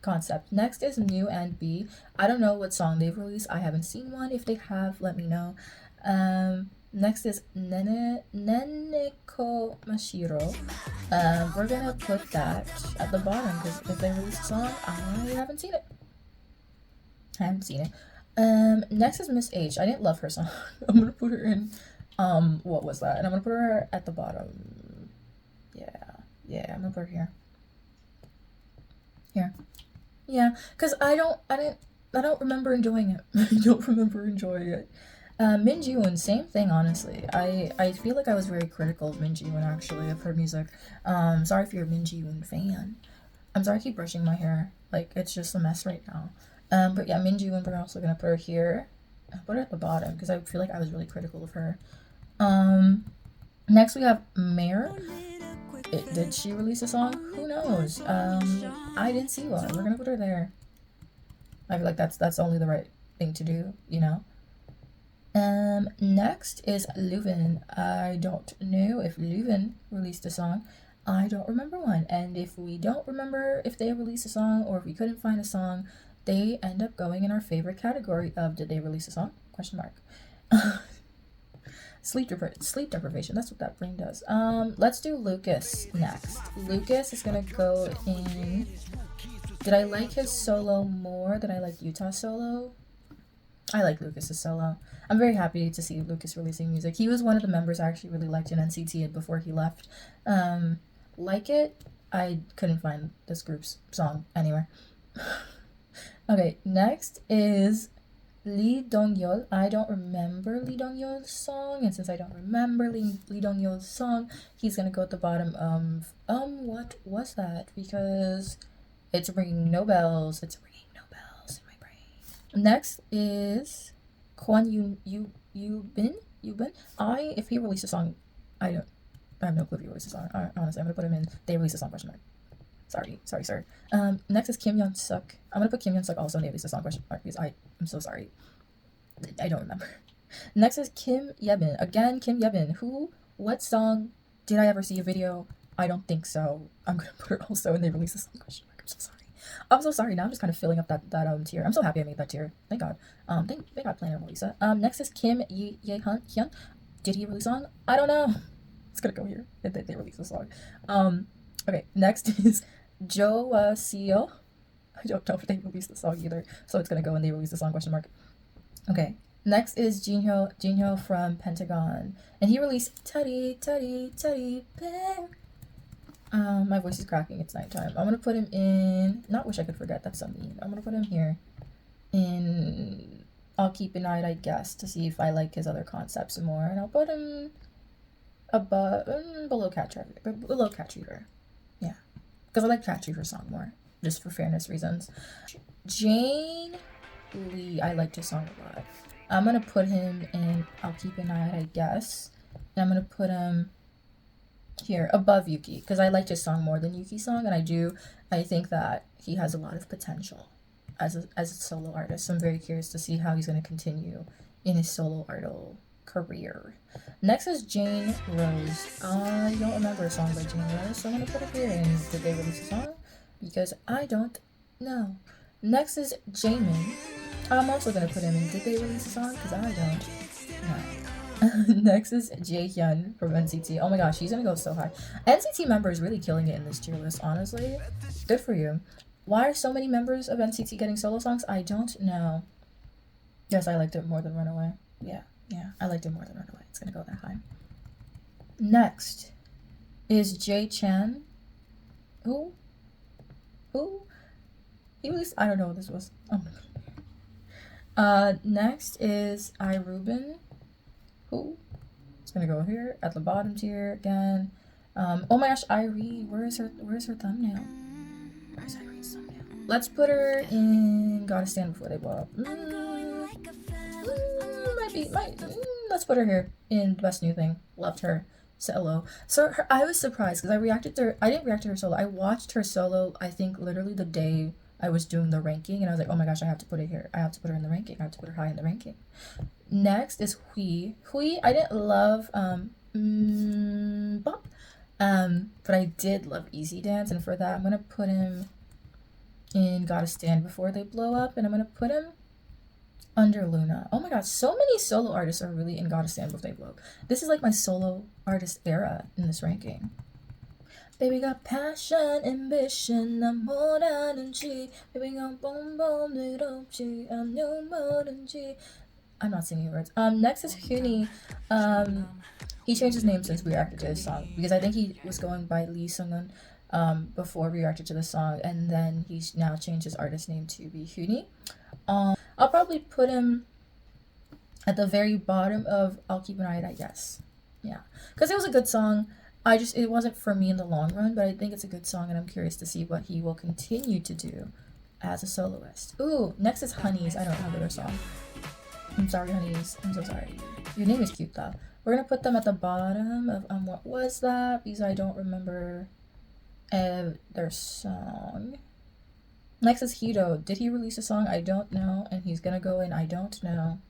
concept. Next is New and B. I don't know what song they've released. I haven't seen one. If they have, let me know. Next is Neneko Mashiro. We're gonna put that at the bottom because if they release a song, I haven't seen it. Next is Miss H. I didn't love her song. I'm gonna put her in what was that? And I'm gonna put her at the bottom. Yeah, I'm gonna put her here. Yeah, because I don't remember enjoying it. I don't remember enjoying it. Min Ji-woon, same thing, honestly. I feel like I was very critical of Min Ji-woon, actually, of her music. Sorry if you're a Min Ji-woon fan. I'm sorry I keep brushing my hair. Like, it's just a mess right now. But yeah, Min Ji-woon, we're also gonna put her here. I'll put her at the bottom because I feel like I was really critical of her. Next we have Mare. Did she release a song? Who knows? I didn't see one. We're gonna put her there. I feel like that's only the right thing to do, you know. Next is Leuven. I don't know if Leuven released a song. I don't remember one. And if we don't remember if they released a song or if we couldn't find a song, they end up going in our favorite category of did they release a song? Question mark. Sleep deprivation. That's what that brain does. Let's do Lucas next. Lucas is gonna go in. Did I like his solo more than I like Utah's solo? I like Lucas's solo. I'm very happy to see Lucas releasing music. He was one of the members I actually really liked in NCT before he left. Like it, I couldn't find this group's song anywhere. Okay, next is Lee Dong-yeol. I don't remember Lee Dong-yeol's song, and since I don't remember Lee Dong-yeol's song, he's gonna go at the bottom of what was that? Because it's ringing no bells. It's ringing no bells in my brain. Next is Kwon Yubin. If he released a song, I have no clue if he released a song. Honestly, I'm gonna put him in. They released a song question mark. Sorry, sir. Next is Kim Yeon Suk. I'm gonna put Kim Yeon Suk also in the Lisa song question mark because I'm so sorry. I don't remember. Next is Kim Yebin. Again, Kim Yebin. What song did I ever see a video? I don't think so. I'm gonna put her also in the release the song question mark. I'm so sorry. I'm so sorry. Now I'm just kind of filling up that tier. I'm so happy I made that tier. Thank God. Thank God, Planet Lisa. Next is Kim Ye Hyun. Did he release a song? I don't know. It's gonna go here. They released a song. Okay. Next is Jo Seo. I don't know if they released the song either, so it's gonna go when they release the song question mark. Okay. Next is Jinho from Pentagon, and he released Teddy Bear. My voice is cracking. It's nighttime. I'm gonna put him in. Not Wish I Could Forget. That's so mean. I'm gonna put him here. In I'll Keep an Eye, I guess, to see if I like his other concepts more, and I'll put him above, below Cat Reader. Yeah, because I like Cat Reader's song more, just for fairness reasons. Jane Lee, I liked his song a lot. I'm gonna put him in I'll Keep an Eye, I guess, and I'm gonna put him here above Yuki because I liked his song more than Yuki's song, and I think that he has a lot of potential as a solo artist. So I'm very curious to see how he's going to continue in his solo idol career. Next is Jane Rose. I don't remember a song by Jane Rose, so I'm going to put it here. And did they release a song? Because I don't know. Next is Jaemin. I'm also going to put him in. Did they release a song? Because I don't know. Next is Jaehyun from NCT. Oh my gosh, he's gonna go so high. NCT members really killing it in this tier list, honestly. Good for you. Why are so many members of NCT getting solo songs? I don't know. Yes, I liked it more than Runaway. Yeah, I liked it more than Runaway. It's gonna go that high. Next is Jae Chan. Who? He was, I don't know what this was. Oh my god. Next is Ruben. Who? It's gonna go here at the bottom tier again. Oh my gosh, Irie, where's her thumbnail? Where's Irie's thumbnail? Let's put her in Gotta Stand Before They Blow Up. Let's put her here in Best New Thing. Loved her. Solo. So I was surprised because I didn't react to her solo. I watched her solo, I think literally the day I was doing the ranking, and I was like, oh my gosh, I have to put it here. I have to put her in the ranking. I have to put her high in the ranking. Next is Hui. Hui, I didn't love Bop, but I did love Easy Dance, and for that I'm gonna put him in Gotta Stand Before They Blow Up, and I'm gonna put him under Luna. Oh my god, so many solo artists are really in Gotta Stand Before They Blow Up. This is like my solo artist era in this ranking. Baby got passion, ambition, 난 뭐라는지. Baby got boom boom, 늘없지, I'm no 뭐든지. I'm not singing words. Next is Hyuni. He changed his name since we reacted to his song because I think he was going by Lee Sung-un before we reacted to the song, and then he's now changed his artist name to be Hyuni. I'll probably put him at the very bottom of I'll Keep an Eye, I guess. Yeah, because it was a good song. It wasn't for me in the long run, but I think it's a good song, and I'm curious to see what he will continue to do as a soloist. Ooh, next is Honeys. I don't know their song. I'm sorry, Honeys. I'm so sorry. Your name is cute, though. We're gonna put them at the bottom of what was that? Because I don't remember their song. Next is Hito. Did he release a song? I don't know, and he's gonna go in I don't know.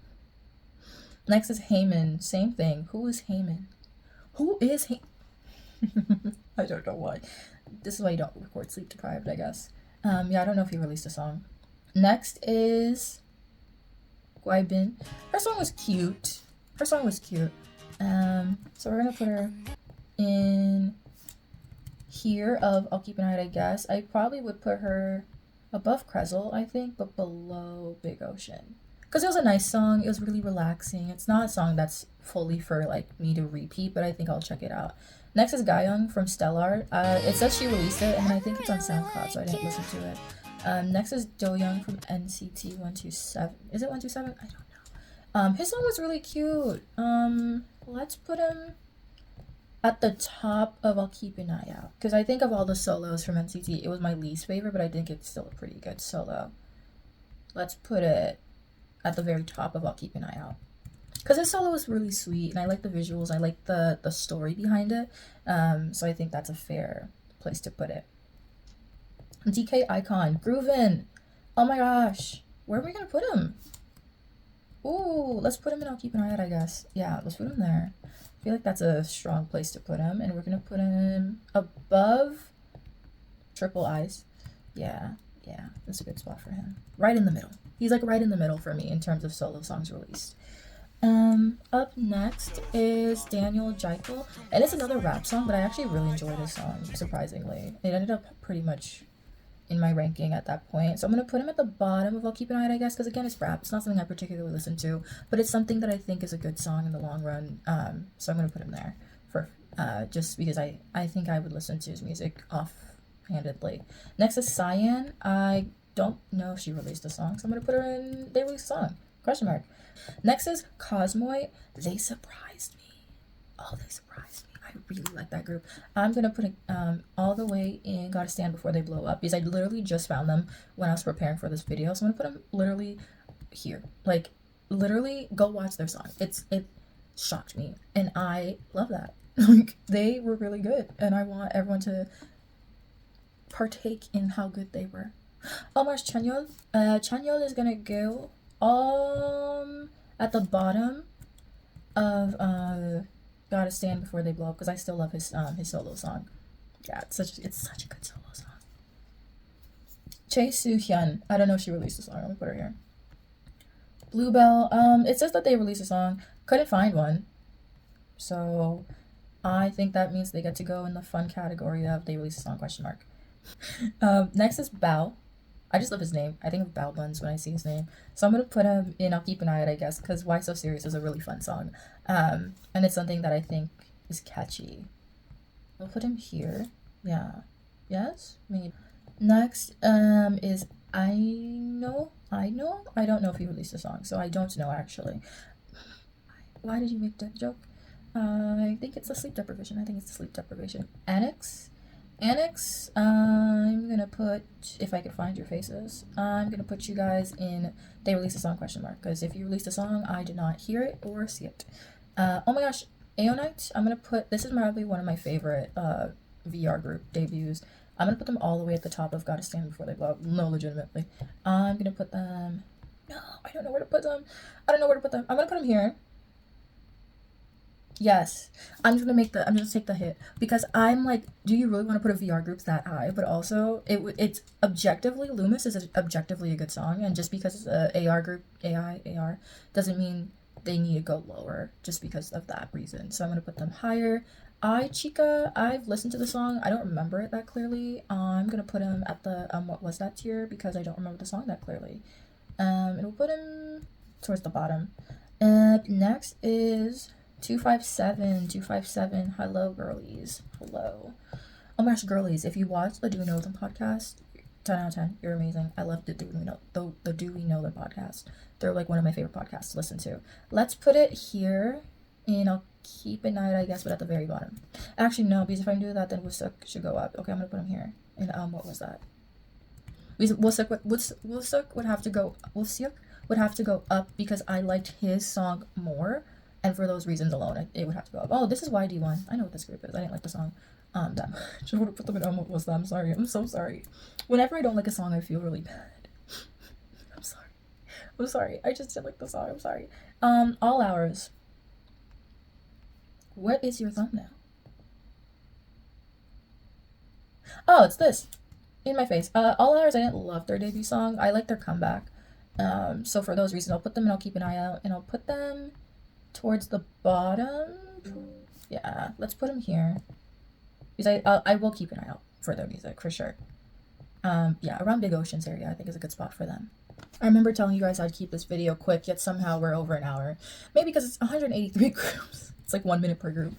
Next is Heyman. Same thing. Who is Heyman? Who is Heyman? I don't know why. This is why you don't record sleep deprived, I guess. Yeah, I don't know if he released a song. Next is Guaibin. Her song was cute. So we're gonna put her in here of I'll Keep an Eye, I guess. I probably would put her above Krezel, I think, but below Big Ocean. Because it was a nice song. It was really relaxing. It's not a song that's fully for like me to repeat, but I think I'll check it out. Next is Gayoung from Stellar. It says she released it, and I think it's on SoundCloud, so I didn't listen to it. Next is Doyoung from NCT 127. Is it 127? I don't know. His song was really cute. Let's put him at the top of I'll Keep an Eye Out. Because I think of all the solos from NCT, it was my least favorite, but I think it's still a pretty good solo. Let's put it at the very top of I'll Keep an Eye Out. Because his solo was really sweet, and I like the visuals, I like the story behind it, so I think that's a fair place to put it. DK Icon, Groovin. Oh my gosh. Where are we gonna put him? Ooh, let's put him in I'll Keep an Eye Out, I guess. Yeah, let's put him there. I feel like that's a strong place to put him. And we're gonna put him above Triple Eyes. Yeah, yeah, that's a good spot for him. Right in the middle. He's like right in the middle for me in terms of solo songs released. Up next is Daniel Jekyll, and it's another rap song, but I actually really enjoy this song, surprisingly. It ended up pretty much in my ranking at that point. So I'm gonna put him at the bottom of I'll Keep an Eye Out, I guess, because again, it's rap. It's not something I particularly listen to, but it's something that I think is a good song in the long run. So I'm gonna put him there for just because I think I would listen to his music offhandedly. Next is Cyan. I don't know if she released a song, so I'm gonna put her in. They released a song? Question mark. Next is Cosmoy. They surprised me. Oh, they surprised me. I really like that group. I'm gonna put it all the way in Gotta Stand Before They Blow Up because I literally just found them when I was preparing for this video. So I'm gonna put them literally here. Like literally go watch their song. It shocked me and I love that. Like they were really good and I want everyone to partake in how good they were. Omar's Chanyol. Chanyol is gonna go at the bottom of Gotta Stand Before They Blow Up because I still love his solo song. Yeah, it's such a good solo song. Chae Soo Hyun. I don't know if she released a song. I'm gonna put her here. Bluebell. It says that they released a song. Couldn't find one. So I think that means they get to go in the fun category of they released a song question mark. Next is Bao. I just love his name. I think of Bao Buns when I see his name. So I'm gonna put him in I'll Keep an Eye Out, I guess, because Why So Serious is a really fun song. And it's something that I think is catchy. I'll put him here. Yeah. Yes? Maybe. Next is I Know. I don't know if he released a song, so I don't know actually. Why did you make that joke? I think it's the sleep deprivation. Annex. I'm gonna put, if I could find your faces, I'm gonna put you guys in they released a song question mark because if you released a song, I did not hear it or see it. Oh my gosh, Aeonite. I'm gonna put this is probably one of my favorite VR group debuts. I'm gonna put them all the way at the top of Gotta Stand Before They Blow Up. No, legitimately. I'm gonna put them. No, I don't know where to put them. I'm gonna put them here. Yes, I'm just take the hit because I'm like, do you really want to put a VR group that high? But also, it's objectively Loomis is objectively a good song, and just because it's a AR group, AR doesn't mean they need to go lower just because of that reason. So I'm gonna put them higher. I Chica, I've listened to the song. I don't remember it that clearly. I'm gonna put him at the what was that tier because I don't remember the song that clearly. And we'll put him towards the bottom. Next is 257. Hello, girlies. Hello. Oh my gosh, girlies, if you watch the Do We Know Them podcast, 10 out of 10, you're amazing. I love the Do We Know Them podcast. They're like one of my favorite podcasts to listen to. Let's put it here, and I'll keep it night, I guess, but at the very bottom. Actually, no, because if I do that, then Wusuk should go up. Okay, I'm gonna put him here. And what was that? Wusuk would have to go up because I liked his song more. And for those reasons alone, it would have to go up. Oh, this is YD1. I know what this group is. I didn't like the song that much. I would have put them in what was that? I'm sorry. I'm so sorry. Whenever I don't like a song, I feel really bad. I'm sorry. I just didn't like the song. I'm sorry. All Hours. What is your thumbnail? Oh, it's this. In my face. All Hours, I didn't love their debut song. I like their comeback. So for those reasons, I'll put them and I'll keep an eye out. And I'll put them towards the bottom. Yeah, let's put them here because I will keep an eye out for their music for sure. Yeah, around Big Oceans area I think is a good spot for them. I remember telling you guys I'd keep this video quick, yet somehow we're over an hour. Maybe because it's 183 groups. It's like 1 minute per group.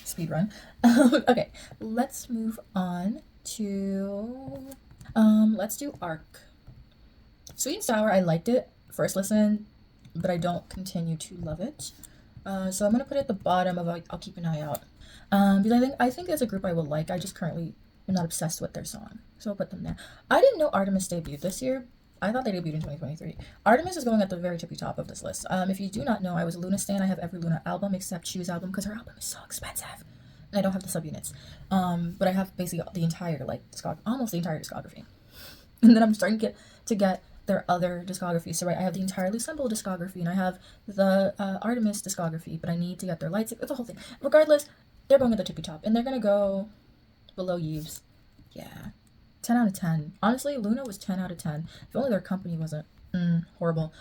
Speed run. Okay, let's move on to let's do Arc. Sweet and Sour, I liked it first listen, but I don't continue to love it. So I'm gonna put it at the bottom of I'll keep an eye out. Because I think as a group I will like. I just currently am not obsessed with their song, so I'll put them there. I didn't know Artemis debuted this year. I thought they debuted in 2023. Artemis is going at the very tippy top of this list. If you do not know, I was a Luna stan. I have every Luna album except Choose album because her album is so expensive. and I don't have the subunits. But I have basically the entire like almost the entire discography. And then I'm starting to get their other discography. So right, I have the entire Lusemble discography, and I have the Artemis discography, but I need to get their lights. It's a whole thing. Regardless, they're going at the tippy top, and they're gonna go below Yves. Yeah, 10 out of 10. Honestly, Luna was 10 out of 10. If only their company wasn't horrible,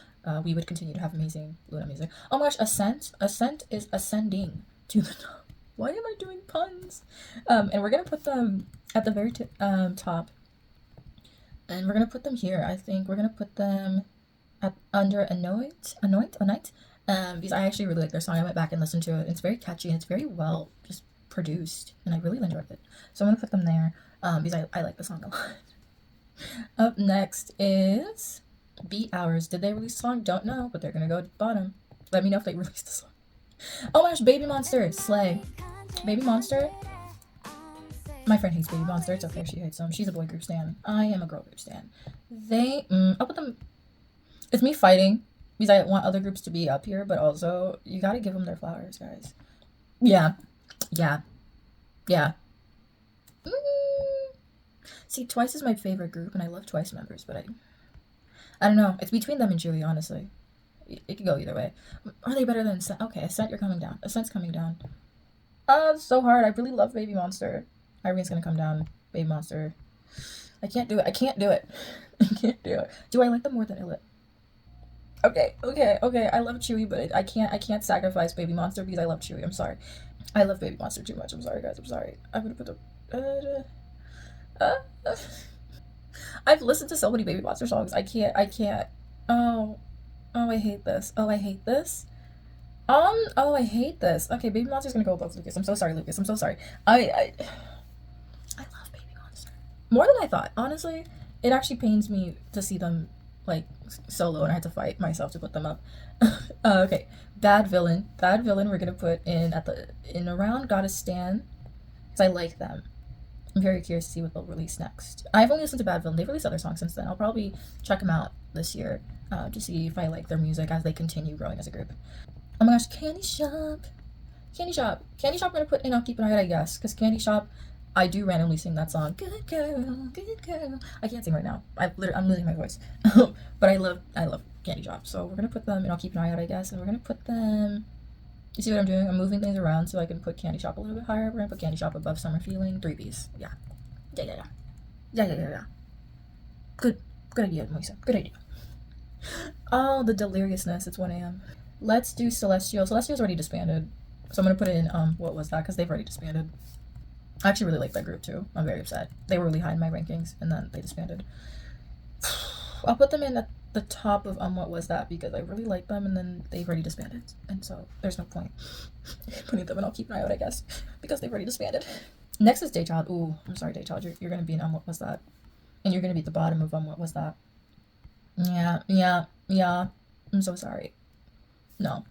we would continue to have amazing Luna music. Oh my gosh, Ascent. Ascent is ascending to the top. Why am I doing puns? And we're gonna put them at the very top, and we're gonna put them here. I think we're gonna put them at under Anoint. Because I actually really like their song. I went back and listened to it. It's very catchy and it's very well just produced, and I really enjoyed it. So I'm gonna put them there because I like the song a lot. Up next is Beat Hours. Did they release a song? Don't know, but they're gonna go to the bottom. Let me know if they released a song. Oh my gosh, Baby Monster, Slay. Baby Monster. My friend hates Baby Monster. It's okay if she hates them. She's a boy group stan. I am a girl group stan. I'll put them. It's me fighting because I want other groups to be up here, but also you gotta give them their flowers, guys. Yeah, yeah, yeah. See, Twice is my favorite group, and I love Twice members, but I don't know. It's between them and Chewie, honestly. It could go either way. Are they better than Ascent? Okay, Ascent, you're coming down. Ascent's coming down. It's so hard. I really love Baby Monster. Irene's gonna come down. Baby Monster. I can't do it. I can't do it. I can't do it. Do I like them more than Illit? Okay. I love Chewie, but I can't sacrifice Baby Monster because I love Chewie. I'm sorry. I love Baby Monster too much. I'm sorry, guys. I'm sorry. I'm gonna put the. I've listened to so many Baby Monster songs. I can't. Oh. Oh, I hate this. Oh, I hate this. Oh, I hate this. Okay, Baby Monster's gonna go above Lucas. I'm so sorry, Lucas. I'm so sorry. I love Baby Monster more than I thought. Honestly, it actually pains me to see them like solo, and I had to fight myself to put them up. Okay, Bad Villain. Bad Villain. We're gonna put in around Gotta Stand because I like them. I'm very curious to see what they'll release next. I've only listened to Bad Villain. They've released other songs since then. I'll probably check them out this year to see if I like their music as they continue growing as a group. Oh my gosh, Candy Shop. Candy Shop. Candy Shop I'm gonna put in I'll Keep an Eye Out, I guess. Because Candy Shop, I do randomly sing that song. Good girl, good girl. I can't sing right now. I'm losing my voice. But I love Candy Shop. So we're gonna put them in I'll Keep an Eye Out, I guess. And we're gonna put them. You see what I'm doing? I'm moving things around so I can put Candy Shop a little bit higher. We're gonna put Candy Shop above Summer Feeling. 3Bs. Yeah. Yeah. Good idea, Moisa. Good idea. Oh, the deliriousness. It's 1 a.m. Let's do Celestial. Celestial's already disbanded. So I'm gonna put it in what was that? Because they've already disbanded. I actually really like that group too. I'm very upset. They were really high in my rankings and then they disbanded. I'll put them in at the top of what was that because I really like them and then they've already disbanded. And so there's no point putting them in I'll Keep an Eye Out, I guess, because they've already disbanded. Next is Daychild. Ooh, I'm sorry, Daychild. You're gonna be in what was that? And you're gonna be at the bottom of what was that? Yeah. I'm so sorry. No.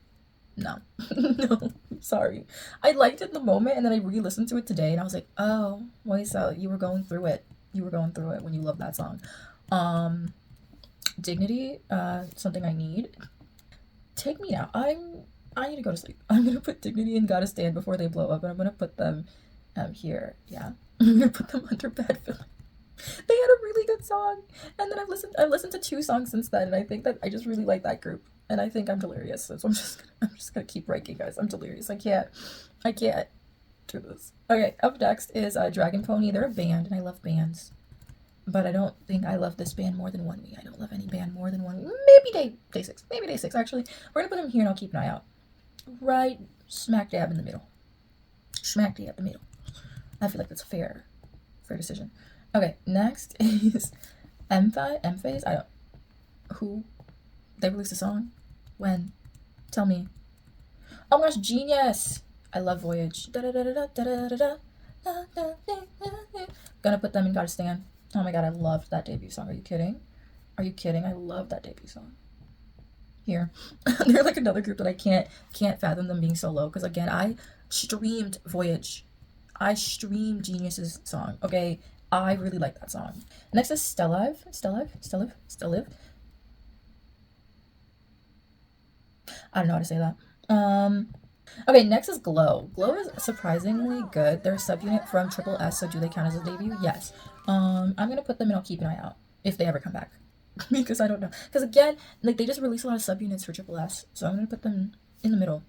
No. No. Sorry. I liked it in the moment and then I re-listened to it today and I was like, oh, Moisa, you were going through it. You were going through it when you loved that song. Dignity, something I need. Take Me Now. I need to go to sleep. I'm gonna put Dignity and Gotta Stand before they blow up, and I'm gonna put them here. Yeah. I'm gonna put them under Bad Villain. They had a really good song. And then I've listened to 2 songs since then, and I think that I just really like that group. And I think I'm delirious. So I'm just gonna keep ranking, guys. I'm delirious. I can't do this. Okay, up next is Dragon Pony. They're a band, and I love bands. But I don't think I love this band more than 1 week. I don't love any band more than 1 week. Maybe day 6. Maybe day 6, actually. We're gonna put them here and I'll keep an eye out. Right smack dab in the middle. Smack dab in the middle. I feel like that's a fair decision. Okay, next is M-Phase. I don't. Who? They released a song? When? Tell me. Oh my gosh, Genius! I love Voyage. Gonna put them in Gotta Stand. Oh my god, I loved that debut song. Are you kidding? Are you kidding? I love that debut song. Here. They're like another group that I can't fathom them being so low. Because again, I streamed Voyage. I streamed Genius's song. Okay. I really like that song. Next is Still Live. I don't know how to say that. Okay, next is Glow. Glow is surprisingly good. They're a subunit from Triple S, so do they count as a debut? Yes. I'm gonna put them and I'll keep an eye out if they ever come back. Because I don't know. Because again, like they just released a lot of subunits for Triple S, so I'm gonna put them in the middle.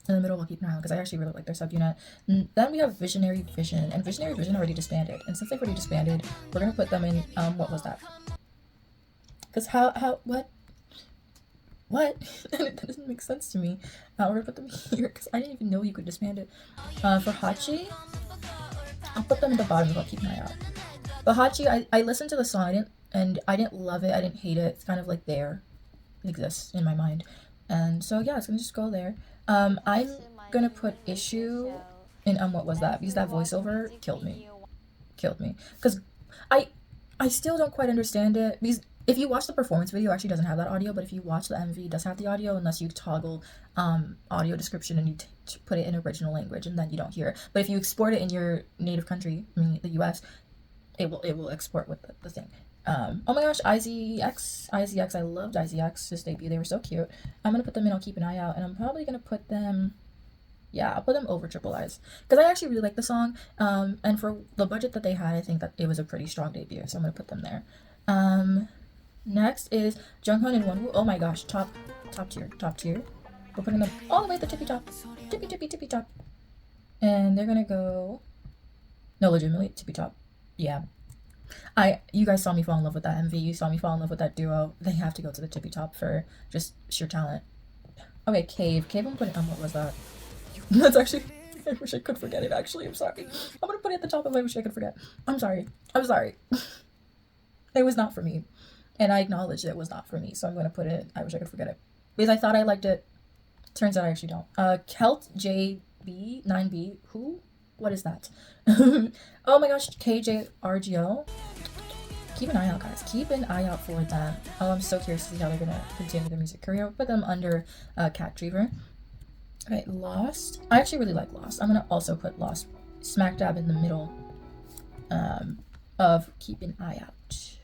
In the middle, I'll keep an eye out because I actually really like their subunit. Then we have Visionary Vision, and Visionary Vision already disbanded. And since they've already disbanded, we're gonna put them in what was that? Because how what? That doesn't make sense to me. We're gonna put them here because I didn't even know you could disband it. For Hachi, I'll put them in the bottom. I'll keep an eye out. But Hachi, I listened to the song and I didn't love it. I didn't hate it. It's kind of like there, it exists in my mind, and so yeah, it's gonna just go there. I'm gonna put issue in what was that? Because that voiceover killed me. Because I I still don't quite understand it because if you watch the performance video, it actually doesn't have that audio, but if you watch the MV, it does have the audio unless you toggle audio description and you put it in original language and then you don't hear it. But if you export it in your native country, I mean the US, it will export with the thing. Oh my gosh, IZX, I loved IZX, this debut, they were so cute. I'm gonna put them in, I'll keep an eye out, and I'm probably gonna put them, yeah, I'll put them over Triple Eyes because I actually really like the song. And for the budget that they had, I think that it was a pretty strong debut, so I'm gonna put them there. Next is Junghoon and Wonwoo. Oh my gosh, top tier. We're putting them all the way at the tippy top, tippy top, and they're gonna go. No, legitimately tippy top. Yeah, you guys saw me fall in love with that MV. You saw me fall in love with that duo. They have to go to the tippy top for just sheer talent. Okay, Cave. I'm putting what was that? That's actually I wish I could forget it actually. I'm sorry. I'm gonna put it at the top of I wish I could forget. I'm sorry. It was not for me. And I acknowledged it was not for me, so I'm gonna put it I wish I could forget it. Because I thought I liked it. Turns out I actually don't. Kelt JB 9B. Who? What is that? Oh my gosh, KJRGO. Keep an eye out, guys. Keep an eye out for them. Oh, I'm so curious to see how they're gonna continue their music career. Put them under Cat Dreamer. Okay, Lost. I actually really like Lost. I'm gonna also put Lost smack dab in the middle of Keep an Eye Out.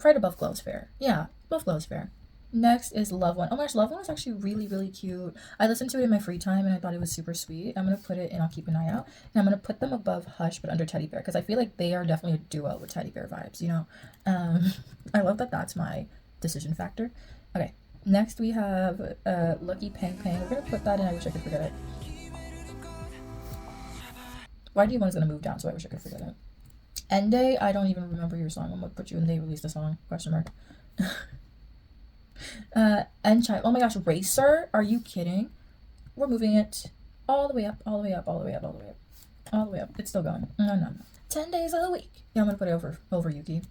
Right above Glow is fair. Yeah, above Glow is fair. Next is Love One. Oh my gosh, Love One is actually really, really cute. I listened to it in my free time and I thought it was super sweet. I'm gonna put it and I'll keep an eye out. And I'm gonna put them above Hush but under Teddy Bear because I feel like they are definitely a duo with Teddy Bear vibes, you know? I love that that's my decision factor. Okay, next we have Lucky Pang Pang. We're gonna put that in. I wish I could forget it. YG1 is gonna move down, so I wish I could forget it. Ende, I don't even remember your song. I'm gonna put you in. They released a song? Question mark. Enchai. Oh my gosh, Racer? Are you kidding? We're moving it all the way up, all the way up, all the way up, all the way up, all the way up. It's still going. No. 10 days a week. Yeah, I'm gonna put it over Yuki.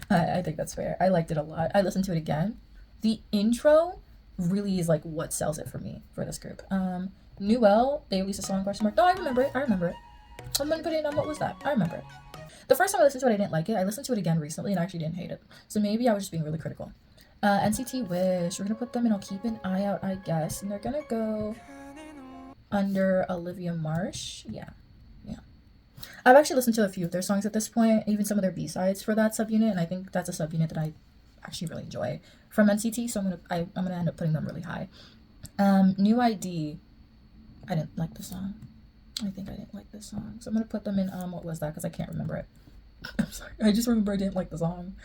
I think that's fair. I liked it a lot. I listened to it again. The intro really is like what sells it for me for this group. Newell, they released a song question mark. No, I remember it. I'm gonna put it on what was that? I remember it. The first time I listened to it, I didn't like it. I listened to it again recently and I actually didn't hate it. So maybe I was just being really critical. NCT Wish, we're gonna put them in. I'll keep an eye out, I guess. And they're gonna go under Olivia Marsh. Yeah. I've actually listened to a few of their songs at this point, even some of their B-sides for that subunit, and I think that's a subunit that I actually really enjoy from NCT, so I'm gonna end up putting them really high. New ID, I didn't like the song. I think I didn't like this song, so I'm gonna put them in what was that because I can't remember it. I'm sorry, I just remember I didn't like the song.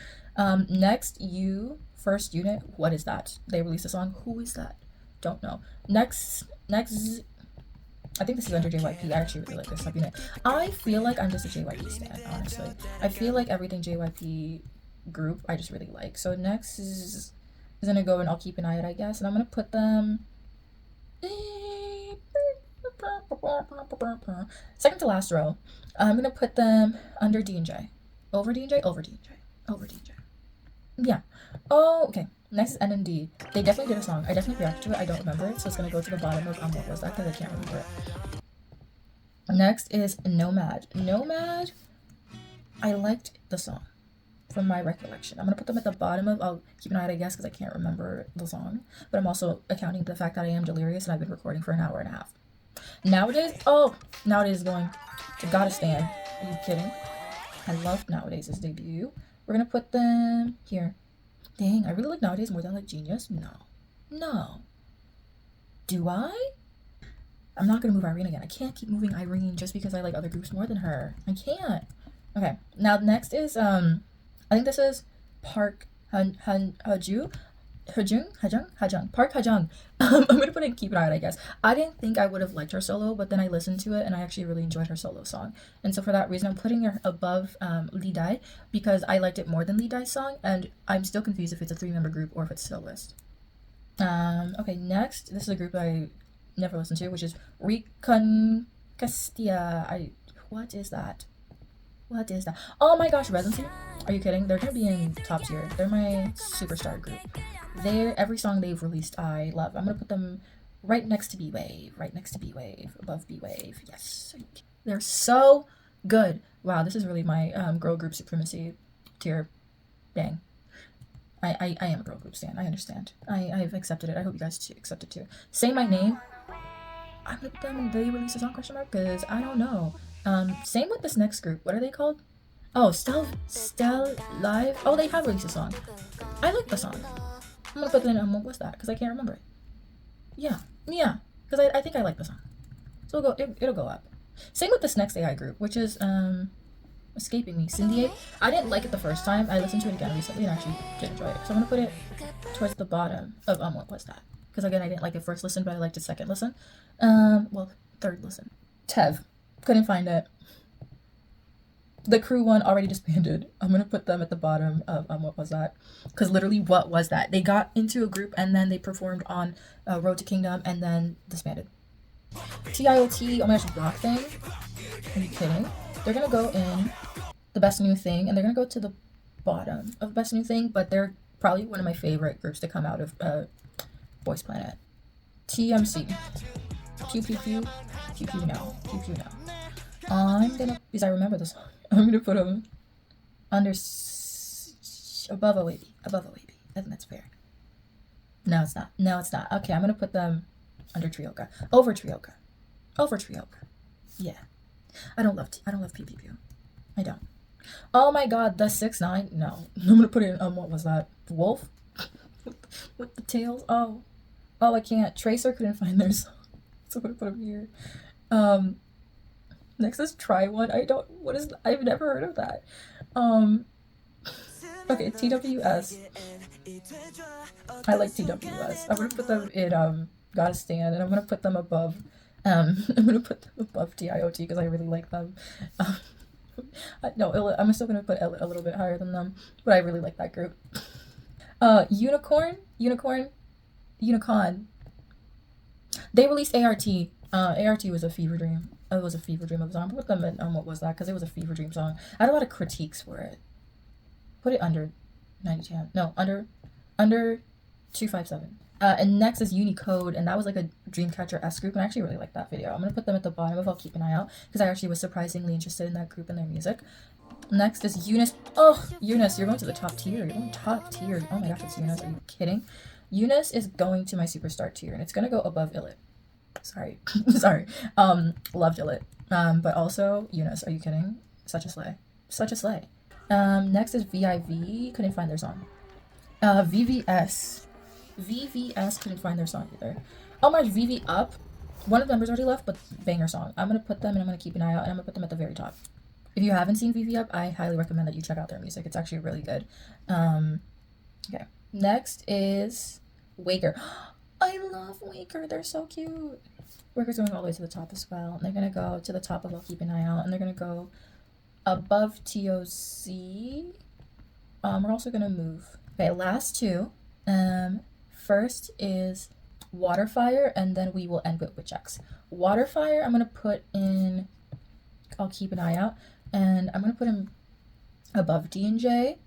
Next, first unit, what is that? They released a song. Who is that? Don't know. Next, I think this is under JYP. I actually really like this subunit. I feel like I'm just a JYP stan, honestly. I feel like everything JYP group I just really like. So next is gonna go and I'll keep an eye out, I guess, and I'm gonna put them second to last row. I'm gonna put them under D&J. Over D&J. Yeah. Oh, okay. Next is NMD. They definitely did a song. I definitely reacted to it. I don't remember it, so it's gonna go to the bottom of what was that because I can't remember it. Next is Nomad. I liked the song from my recollection. I'm gonna put them at the bottom of. I'll keep an eye out, I guess, because I can't remember the song. But I'm also accounting for the fact that I am delirious and I've been recording for an hour and a half. Nowadays is going to Gotta Stand. Are you kidding? I loved Nowadays' debut. We're gonna put them here. Dang, I really like Nowadays more than I like Genius. No. Do I? I'm not gonna move Irene again. I can't keep moving Irene just because I like other groups more than her. I can't. Okay, now next is I think this is Park Haju. Hajung, Park Hajung. I'm gonna put it Keep It On, I guess. I didn't think I would have liked her solo, but then I listened to it and I actually really enjoyed her solo song. And so for that reason, I'm putting her above Lee Dai because I liked it more than Lee Dai's song, and I'm still confused if it's a 3-member group or if it's soloist. Okay, next, this is a group I never listened to, which is Recon Castilla. What is that? What is that? Oh my gosh, Residency? Are you kidding? They're gonna be in top tier. They're my superstar group. Every song they've released I love. I'm gonna put them right next to B Wave, right next to B Wave, above B Wave. Yes, they're so good. Wow, this is really my girl group supremacy tier. Dang. I am a girl group stan. I understand. I've accepted it. I hope you guys accept it too. Say My Name. I'm gonna put them. They release a song question mark because I don't know. Same with this next group. What are they called? Oh, Stel Live. Oh, they have released a song. I like the song. I'm gonna put it in. What was that? Because I can't remember it. Yeah. Because I think I like the song. So it'll go up. Same with this next AI group, which is escaping me. Cindy. I didn't like it the first time. I listened to it again recently and actually did enjoy it. So I'm gonna put it towards the bottom of what was that? Because again, I didn't like it first listen, but I liked it second listen. Well, third listen. Tev. Couldn't find it. The crew one already disbanded. I'm gonna put them at the bottom of what was that? Because literally, what was that? They got into a group and then they performed on Road to Kingdom and then disbanded. TIOT, oh my gosh, Block Thing. Are you kidding? They're gonna go in the Best New Thing and they're gonna go to the bottom of Best New Thing, but they're probably one of my favorite groups to come out of Boys Planet. TMC. Pew pew pew. Pew pew no. Pew pew no. I'm gonna, because I remember this song, I'm gonna put them under, above a wavy. Above a wavy. I think that's fair. No, it's not. No, it's not. Okay, I'm gonna put them under Trioka. Over Trioka. Over Trioka. Yeah. I don't love PPP. I don't. Oh my god, the 6ix9ine? No. I'm gonna put it in, what was that? Wolf? with the tails? Oh, I can't. Tracer couldn't find their song. So I'm gonna put them here. Next is Try One. I've never heard of that. Okay, TWS. I like TWS. I'm gonna put them in Gotta Stand, and I'm gonna put them above TIOT because I really like them. No, I'm still gonna put a little bit higher than them, but I really like that group. Unicorn. They released ART. ART was a fever dream. It was a fever dream of a song. Put them in what was that? Because it was a fever dream song. I had a lot of critiques for it. Put it under 9010. No, under 257. And next is Unicode, and that was like a Dreamcatcher S group, and I actually really like that video. I'm gonna put them at the bottom of I'll Keep an Eye Out because I actually was surprisingly interested in that group and their music. Next is Eunice. Oh, Eunice, you're going to the top tier. You're going top tier. Oh my gosh, it's Eunice. Are you kidding? Eunice is going to my superstar tier, and it's gonna go above Illit. Sorry. Loved Illit. But also Eunice. Are you kidding? Such a slay. Such a slay. Next is VIV. Couldn't find their song. VVS. VVS couldn't find their song either. Oh my gosh, VV Up. One of the members already left, but banger song. I'm gonna put them and I'm gonna keep an eye out and I'm gonna put them at the very top. If you haven't seen VV Up, I highly recommend that you check out their music. It's actually really good. Okay. Next is Waker. I love Waker. They're so cute. Waker's going all the way to the top as well. And they're gonna go to the top of I'll Keep an Eye Out, and they're gonna go above TOC. We're also gonna move. Okay, last two. First is Waterfire, and then we will end with Witch-X. Waterfire, I'm gonna put in I'll Keep an Eye Out, and I'm gonna put him above D&J.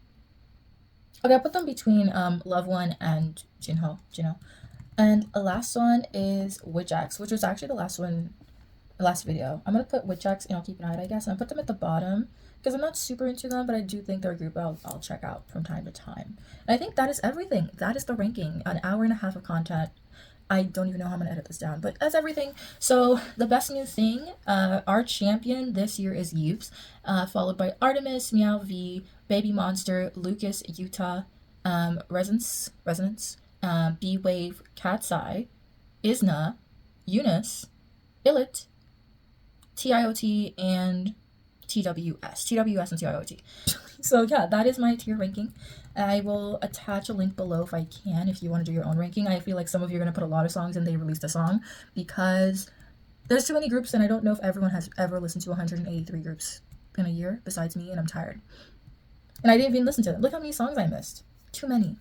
Okay, I'll put them between Love One and Jinho. And the last one is Witch-X, which was actually the last video. I'm gonna put Witch-X and I'll Keep an Eye Out, I guess, and I'll put them at the bottom because I'm not super into them, but I do think they're a group I'll check out from time to time. And I think that is everything. That is the ranking. An hour and a half of content. I don't even know how I'm gonna edit this down, but that's everything. So the Best New Thing, our champion this year is Youps, followed by Artemis, Meow V, Baby Monster, Lucas, Utah, Resonance, B Wave, Cat's Eye, Isna, Eunice, Illit, TIOT, and TWS and TIOT. So yeah, that is my tier ranking. I will attach a link below if I can, if you want to do your own ranking. I feel like some of you are going to put a lot of songs and they released a song, because there's too many groups, and I don't know if everyone has ever listened to 183 groups in a year besides me, and I'm tired. And I didn't even listen to them. Look how many songs I missed. Too many.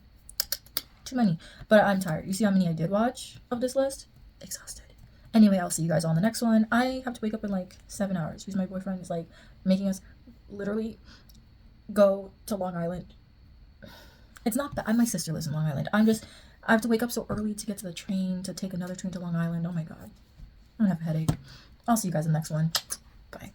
Too many. But I'm tired. You see how many I did watch of this list? Exhausted. Anyway, I'll see you guys on the next one. I have to wake up in like 7 hours because my boyfriend is like making us literally go to Long Island. It's not bad. My sister lives in Long Island. I have to wake up so early to get to the train, to take another train to Long Island. Oh my god. I'm gonna have a headache. I'll see you guys in the next one. Bye.